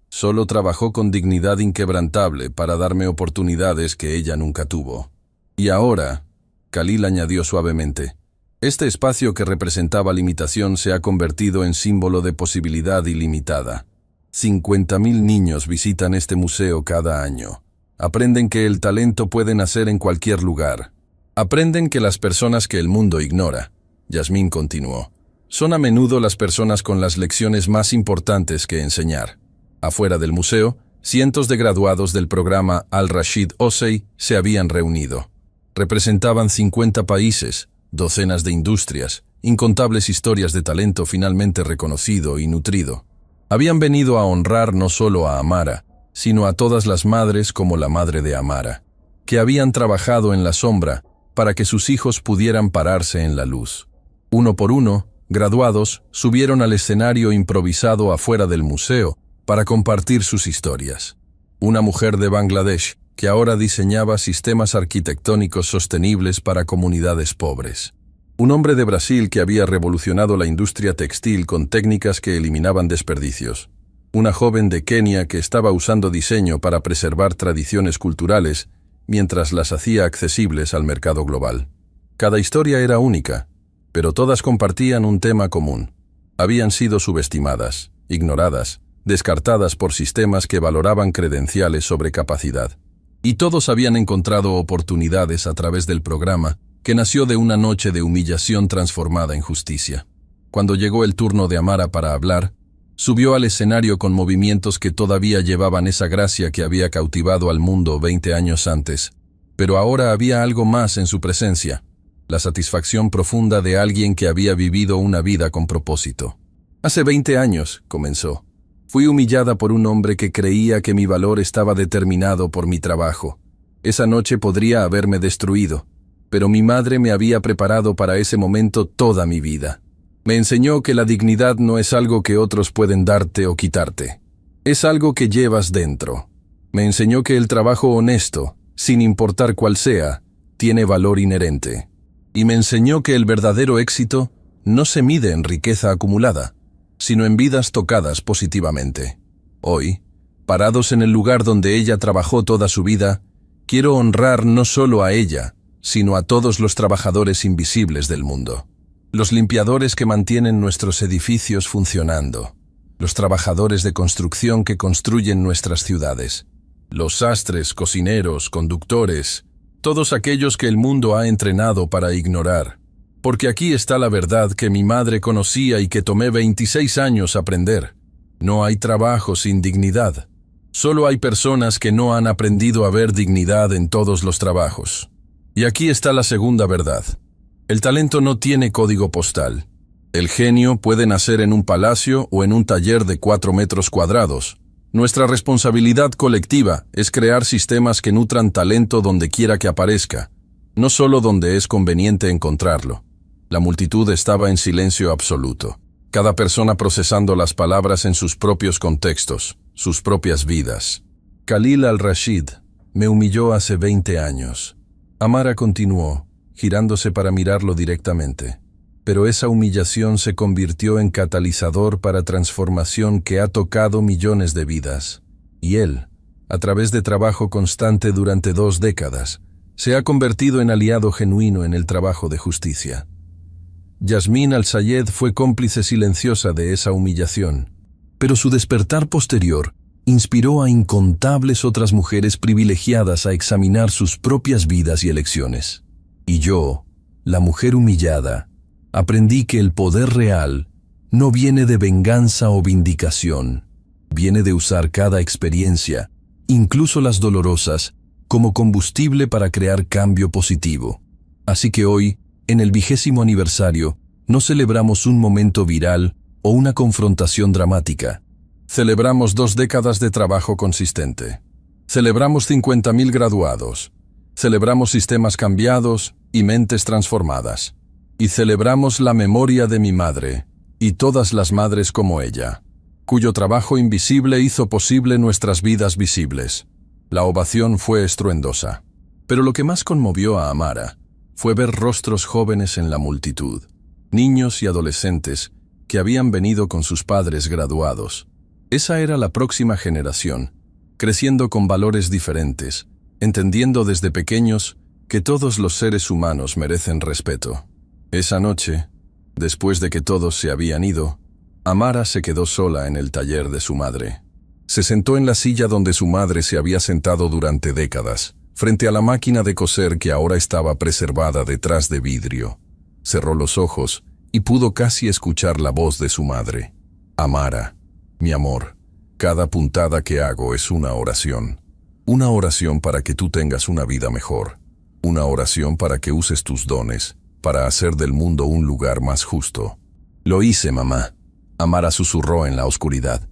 Solo trabajó con dignidad inquebrantable para darme oportunidades que ella nunca tuvo. Y ahora, Khalil añadió suavemente, este espacio que representaba limitación se ha convertido en símbolo de posibilidad ilimitada. 50.000 niños visitan este museo cada año. Aprenden que el talento puede nacer en cualquier lugar. Aprenden que las personas que el mundo ignora, Yasmín continuó, son a menudo las personas con las lecciones más importantes que enseñar. Afuera del museo, cientos de graduados del programa Al-Rashid Ossey se habían reunido. Representaban 50 países, docenas de industrias, incontables historias de talento finalmente reconocido y nutrido. Habían venido a honrar no solo a Amara, sino a todas las madres como la madre de Amara, que habían trabajado en la sombra para que sus hijos pudieran pararse en la luz. Uno por uno, graduados subieron al escenario improvisado afuera del museo para compartir sus historias. Una mujer de Bangladesh, que ahora diseñaba sistemas arquitectónicos sostenibles para comunidades pobres. Un hombre de Brasil que había revolucionado la industria textil con técnicas que eliminaban desperdicios. Una joven de Kenia que estaba usando diseño para preservar tradiciones culturales mientras las hacía accesibles al mercado global. Cada historia era única, pero todas compartían un tema común. Habían sido subestimadas, ignoradas, descartadas por sistemas que valoraban credenciales sobre capacidad. Y todos habían encontrado oportunidades a través del programa, que nació de una noche de humillación transformada en justicia. Cuando llegó el turno de Amara para hablar, subió al escenario con movimientos que todavía llevaban esa gracia que había cautivado al mundo 20 años antes. Pero ahora había algo más en su presencia, la satisfacción profunda de alguien que había vivido una vida con propósito. Hace 20 años, comenzó, fui humillada por un hombre que creía que mi valor estaba determinado por mi trabajo. Esa noche podría haberme destruido, pero mi madre me había preparado para ese momento toda mi vida. Me enseñó que la dignidad no es algo que otros pueden darte o quitarte. Es algo que llevas dentro. Me enseñó que el trabajo honesto, sin importar cuál sea, tiene valor inherente. Y me enseñó que el verdadero éxito no se mide en riqueza acumulada, sino en vidas tocadas positivamente. Hoy, parados en el lugar donde ella trabajó toda su vida, quiero honrar no solo a ella, sino a todos los trabajadores invisibles del mundo. Los limpiadores que mantienen nuestros edificios funcionando. Los trabajadores de construcción que construyen nuestras ciudades. Los sastres, cocineros, conductores, todos aquellos que el mundo ha entrenado para ignorar. Porque aquí está la verdad que mi madre conocía y que tomé 26 años aprender. No hay trabajo sin dignidad. Solo hay personas que no han aprendido a ver dignidad en todos los trabajos. Y aquí está la segunda verdad. El talento no tiene código postal. El genio puede nacer en un palacio o en un taller de 4 metros cuadrados. Nuestra responsabilidad colectiva es crear sistemas que nutran talento donde quiera que aparezca, no solo donde es conveniente encontrarlo. La multitud estaba en silencio absoluto, cada persona procesando las palabras en sus propios contextos, sus propias vidas. Khalil al-Rashid me humilló hace 20 años. Amara continuó, girándose para mirarlo directamente. Pero esa humillación se convirtió en catalizador para transformación que ha tocado millones de vidas. Y él, a través de trabajo constante durante 2 décadas, se ha convertido en aliado genuino en el trabajo de justicia. Yasmín al-Sayed fue cómplice silenciosa de esa humillación, pero su despertar posterior inspiró a incontables otras mujeres privilegiadas a examinar sus propias vidas y elecciones. Y yo, la mujer humillada, aprendí que el poder real no viene de venganza o vindicación, viene de usar cada experiencia, incluso las dolorosas, como combustible para crear cambio positivo. Así que hoy, en el 20º aniversario, no celebramos un momento viral o una confrontación dramática. Celebramos 2 décadas de trabajo consistente. Celebramos 50.000 graduados. Celebramos sistemas cambiados y mentes transformadas. Y celebramos la memoria de mi madre, y todas las madres como ella, cuyo trabajo invisible hizo posible nuestras vidas visibles. La ovación fue estruendosa. Pero lo que más conmovió a Amara fue ver rostros jóvenes en la multitud, niños y adolescentes que habían venido con sus padres graduados. Esa era la próxima generación, creciendo con valores diferentes, entendiendo desde pequeños que todos los seres humanos merecen respeto. Esa noche, después de que todos se habían ido, Amara se quedó sola en el taller de su madre. Se sentó en la silla donde su madre se había sentado durante décadas, frente a la máquina de coser que ahora estaba preservada detrás de vidrio. Cerró los ojos y pudo casi escuchar la voz de su madre. Amara, mi amor, cada puntada que hago es una oración. Una oración para que tú tengas una vida mejor. Una oración para que uses tus dones, para hacer del mundo un lugar más justo. Lo hice, mamá. Amara susurró en la oscuridad.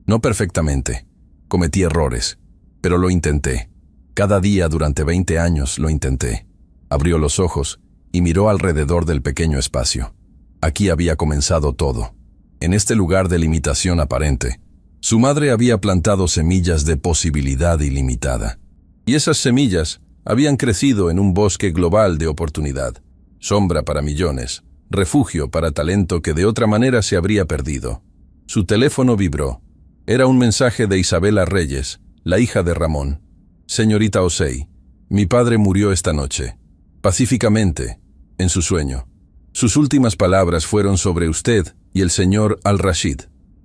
No perfectamente. Cometí errores, pero lo intenté. Cada día durante 20 años lo intenté. Abrió los ojos y miró alrededor del pequeño espacio. Aquí había comenzado todo. En este lugar de limitación aparente, su madre había plantado semillas de posibilidad ilimitada. Y esas semillas habían crecido en un bosque global de oportunidad, sombra para millones, refugio para talento que de otra manera se habría perdido. Su teléfono vibró. Era un mensaje de Isabela Reyes, la hija de Ramón. Señorita Osei, mi padre murió esta noche. Pacíficamente, en su sueño. Sus últimas palabras fueron sobre usted y el señor Al-Rashid.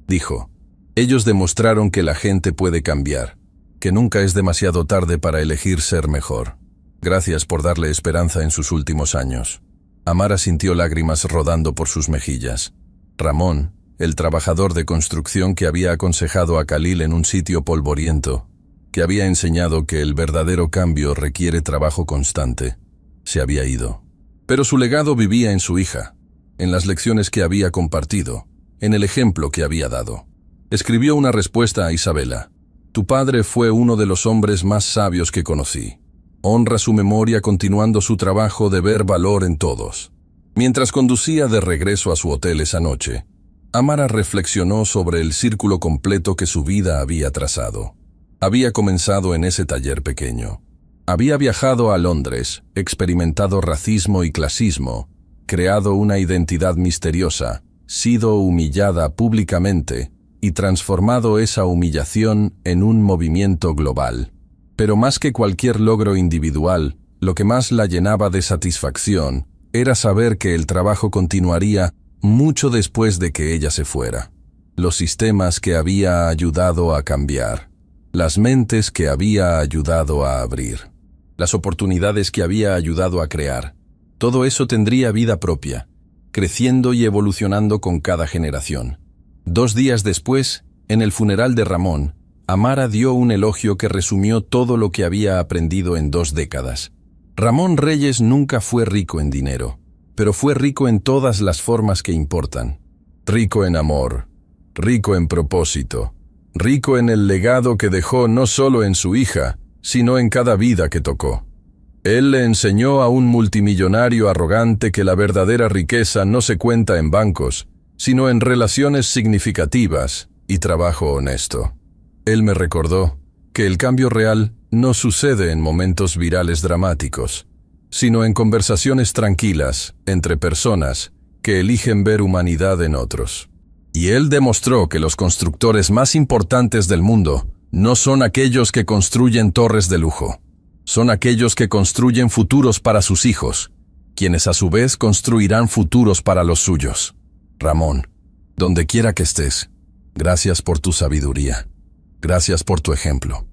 Dijo, ellos demostraron que la gente puede cambiar, que nunca es demasiado tarde para elegir ser mejor. Gracias por darle esperanza en sus últimos años. Amara sintió lágrimas rodando por sus mejillas. Ramón, el trabajador de construcción que había aconsejado a Khalil en un sitio polvoriento, que había enseñado que el verdadero cambio requiere trabajo constante, se había ido. Pero su legado vivía en su hija, en las lecciones que había compartido, en el ejemplo que había dado. Escribió una respuesta a Isabela. Tu padre fue uno de los hombres más sabios que conocí. Honra su memoria continuando su trabajo de ver valor en todos. Mientras conducía de regreso a su hotel esa noche, Amara reflexionó sobre el círculo completo que su vida había trazado. Había comenzado en ese taller pequeño. Había viajado a Londres, experimentado racismo y clasismo, creado una identidad misteriosa, sido humillada públicamente y transformado esa humillación en un movimiento global. Pero más que cualquier logro individual, lo que más la llenaba de satisfacción era saber que el trabajo continuaría mucho después de que ella se fuera. Los sistemas que había ayudado a cambiar, las mentes que había ayudado a abrir, las oportunidades que había ayudado a crear, todo eso tendría vida propia, creciendo y evolucionando con cada generación. 2 días después, en el funeral de Ramón, Amara dio un elogio que resumió todo lo que había aprendido en 2 décadas. Ramón Reyes nunca fue rico en dinero, pero fue rico en todas las formas que importan. Rico en amor, rico en propósito, rico en el legado que dejó no solo en su hija, sino en cada vida que tocó. Él le enseñó a un multimillonario arrogante que la verdadera riqueza no se cuenta en bancos, sino en relaciones significativas y trabajo honesto. Él me recordó que el cambio real no sucede en momentos virales dramáticos, sino en conversaciones tranquilas entre personas que eligen ver humanidad en otros. Y él demostró que los constructores más importantes del mundo no son aquellos que construyen torres de lujo, son aquellos que construyen futuros para sus hijos, quienes a su vez construirán futuros para los suyos. Ramón, donde quiera que estés, gracias por tu sabiduría, gracias por tu ejemplo.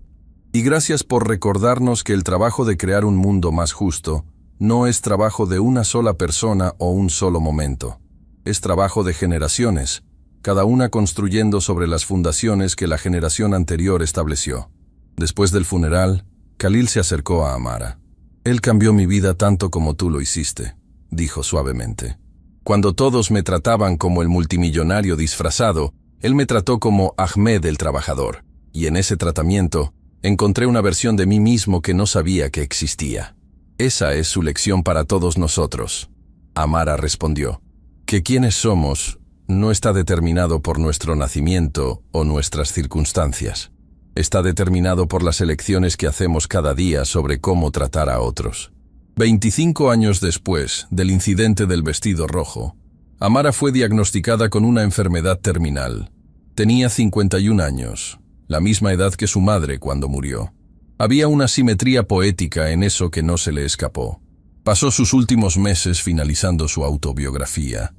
Y gracias por recordarnos que el trabajo de crear un mundo más justo no es trabajo de una sola persona o un solo momento. Es trabajo de generaciones, cada una construyendo sobre las fundaciones que la generación anterior estableció. Después del funeral, Khalil se acercó a Amara. Él cambió mi vida tanto como tú lo hiciste, dijo suavemente. Cuando todos me trataban como el multimillonario disfrazado, él me trató como Ahmed el trabajador, y en ese tratamiento encontré una versión de mí mismo que no sabía que existía. Esa es su lección para todos nosotros. Amara respondió, que quienes somos no está determinado por nuestro nacimiento o nuestras circunstancias. Está determinado por las elecciones que hacemos cada día sobre cómo tratar a otros. 25 años después del incidente del vestido rojo, Amara fue diagnosticada con una enfermedad terminal. Tenía 51 años, la misma edad que su madre cuando murió. Había una simetría poética en eso que no se le escapó. Pasó sus últimos meses finalizando su autobiografía,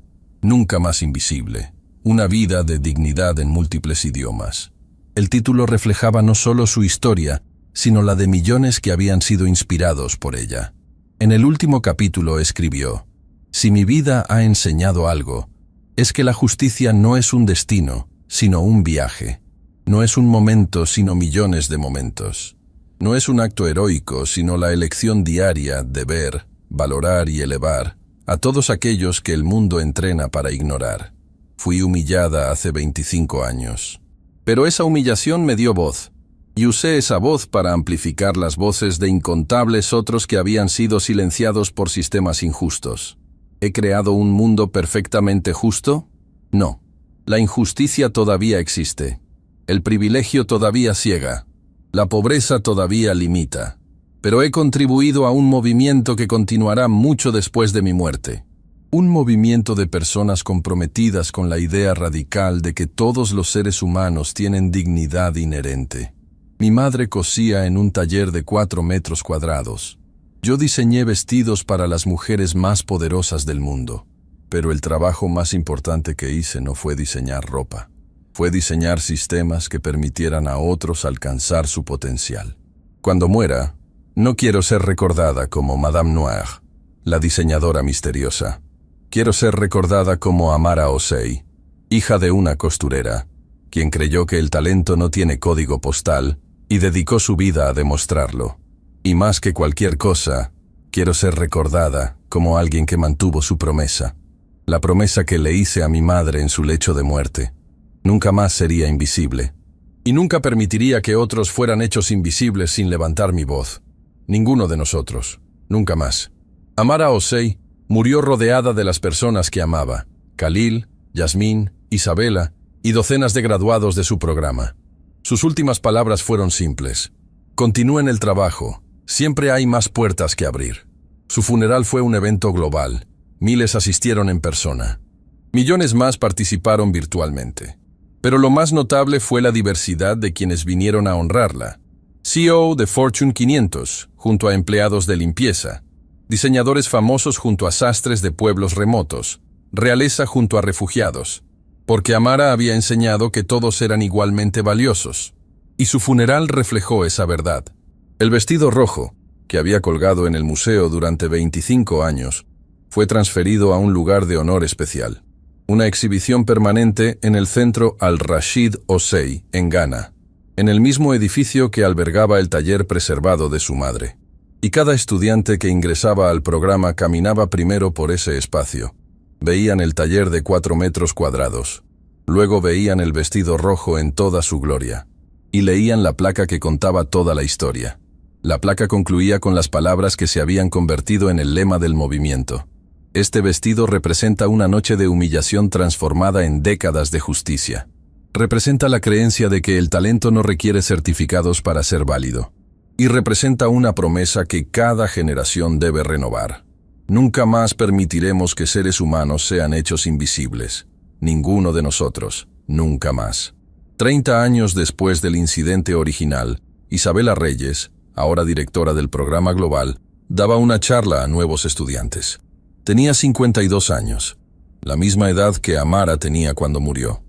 Nunca más invisible, una vida de dignidad en múltiples idiomas. El título reflejaba no solo su historia, sino la de millones que habían sido inspirados por ella. En el último capítulo escribió: «Si mi vida ha enseñado algo, es que la justicia no es un destino, sino un viaje. No es un momento, sino millones de momentos. No es un acto heroico, sino la elección diaria de ver, valorar y elevar a todos aquellos que el mundo entrena para ignorar. Fui humillada hace 25 años. Pero esa humillación me dio voz, y usé esa voz para amplificar las voces de incontables otros que habían sido silenciados por sistemas injustos. ¿He creado un mundo perfectamente justo? No. La injusticia todavía existe. El privilegio todavía ciega. La pobreza todavía limita. Pero he contribuido a un movimiento que continuará mucho después de mi muerte. Un movimiento de personas comprometidas con la idea radical de que todos los seres humanos tienen dignidad inherente. Mi madre cosía en un taller de 4 metros cuadrados. Yo diseñé vestidos para las mujeres más poderosas del mundo, pero el trabajo más importante que hice no fue diseñar ropa. Fue diseñar sistemas que permitieran a otros alcanzar su potencial. Cuando muera, no quiero ser recordada como Madame Noire, la diseñadora misteriosa. Quiero ser recordada como Amara Osei, hija de una costurera, quien creyó que el talento no tiene código postal y dedicó su vida a demostrarlo. Y más que cualquier cosa, quiero ser recordada como alguien que mantuvo su promesa. La promesa que le hice a mi madre en su lecho de muerte. Nunca más sería invisible. Y nunca permitiría que otros fueran hechos invisibles sin levantar mi voz. Ninguno de nosotros. Nunca más. Amara Osei murió rodeada de las personas que amaba. Khalil, Yasmín, Isabela y docenas de graduados de su programa. Sus últimas palabras fueron simples. Continúen el trabajo. Siempre hay más puertas que abrir. Su funeral fue un evento global. Miles asistieron en persona. Millones más participaron virtualmente. Pero lo más notable fue la diversidad de quienes vinieron a honrarla. CEO de Fortune 500, junto a empleados de limpieza. Diseñadores famosos junto a sastres de pueblos remotos. Realeza junto a refugiados. Porque Amara había enseñado que todos eran igualmente valiosos. Y su funeral reflejó esa verdad. El vestido rojo, que había colgado en el museo durante 25 años, fue transferido a un lugar de honor especial. Una exhibición permanente en el centro Al-Rashid Osei, en Ghana, en el mismo edificio que albergaba el taller preservado de su madre. Y cada estudiante que ingresaba al programa caminaba primero por ese espacio. Veían el taller de 4 metros cuadrados. Luego veían el vestido rojo en toda su gloria. Y leían la placa que contaba toda la historia. La placa concluía con las palabras que se habían convertido en el lema del movimiento. Este vestido representa una noche de humillación transformada en décadas de justicia. Representa la creencia de que el talento no requiere certificados para ser válido. Y representa una promesa que cada generación debe renovar. Nunca más permitiremos que seres humanos sean hechos invisibles. Ninguno de nosotros. Nunca más. 30 años después del incidente original, Isabela Reyes, ahora directora del programa global, daba una charla a nuevos estudiantes. Tenía 52 años, la misma edad que Amara tenía cuando murió.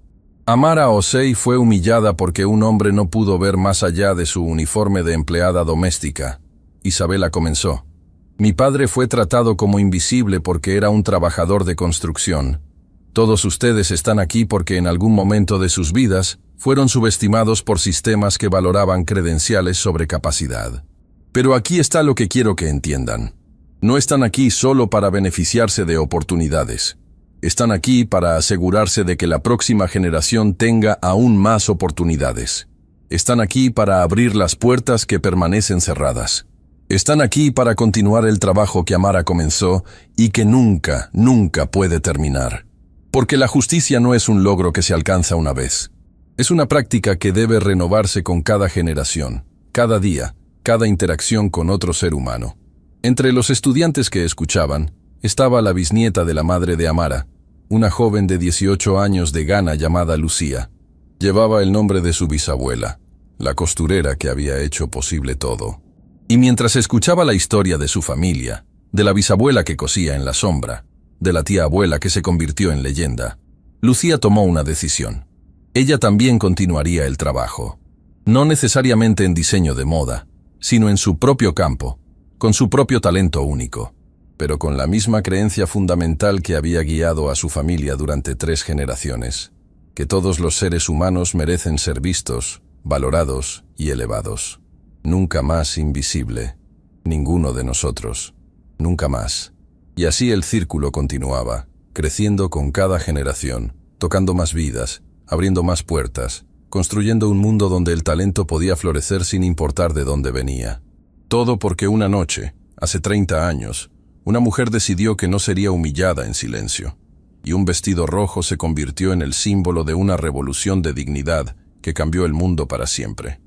Amara Osei fue humillada porque un hombre no pudo ver más allá de su uniforme de empleada doméstica. Isabela comenzó. Mi padre fue tratado como invisible porque era un trabajador de construcción. Todos ustedes están aquí porque en algún momento de sus vidas fueron subestimados por sistemas que valoraban credenciales sobre capacidad. Pero aquí está lo que quiero que entiendan. No están aquí solo para beneficiarse de oportunidades. Están aquí para asegurarse de que la próxima generación tenga aún más oportunidades. Están aquí para abrir las puertas que permanecen cerradas. Están aquí para continuar el trabajo que Amara comenzó y que nunca, nunca puede terminar. Porque la justicia no es un logro que se alcanza una vez. Es una práctica que debe renovarse con cada generación, cada día, cada interacción con otro ser humano. Entre los estudiantes que escuchaban, estaba la bisnieta de la madre de Amara, una joven de 18 años de Ghana llamada Lucía. Llevaba el nombre de su bisabuela, la costurera que había hecho posible todo. Y mientras escuchaba la historia de su familia, de la bisabuela que cosía en la sombra, de la tía abuela que se convirtió en leyenda, Lucía tomó una decisión. Ella también continuaría el trabajo, no necesariamente en diseño de moda, sino en su propio campo, con su propio talento único, pero con la misma creencia fundamental que había guiado a su familia durante 3 generaciones, que todos los seres humanos merecen ser vistos, valorados y elevados. Nunca más invisible, ninguno de nosotros, nunca más. Y así el círculo continuaba, creciendo con cada generación, tocando más vidas, abriendo más puertas, construyendo un mundo donde el talento podía florecer sin importar de dónde venía. Todo porque una noche, hace 30 años, una mujer decidió que no sería humillada en silencio, y un vestido rojo se convirtió en el símbolo de una revolución de dignidad que cambió el mundo para siempre.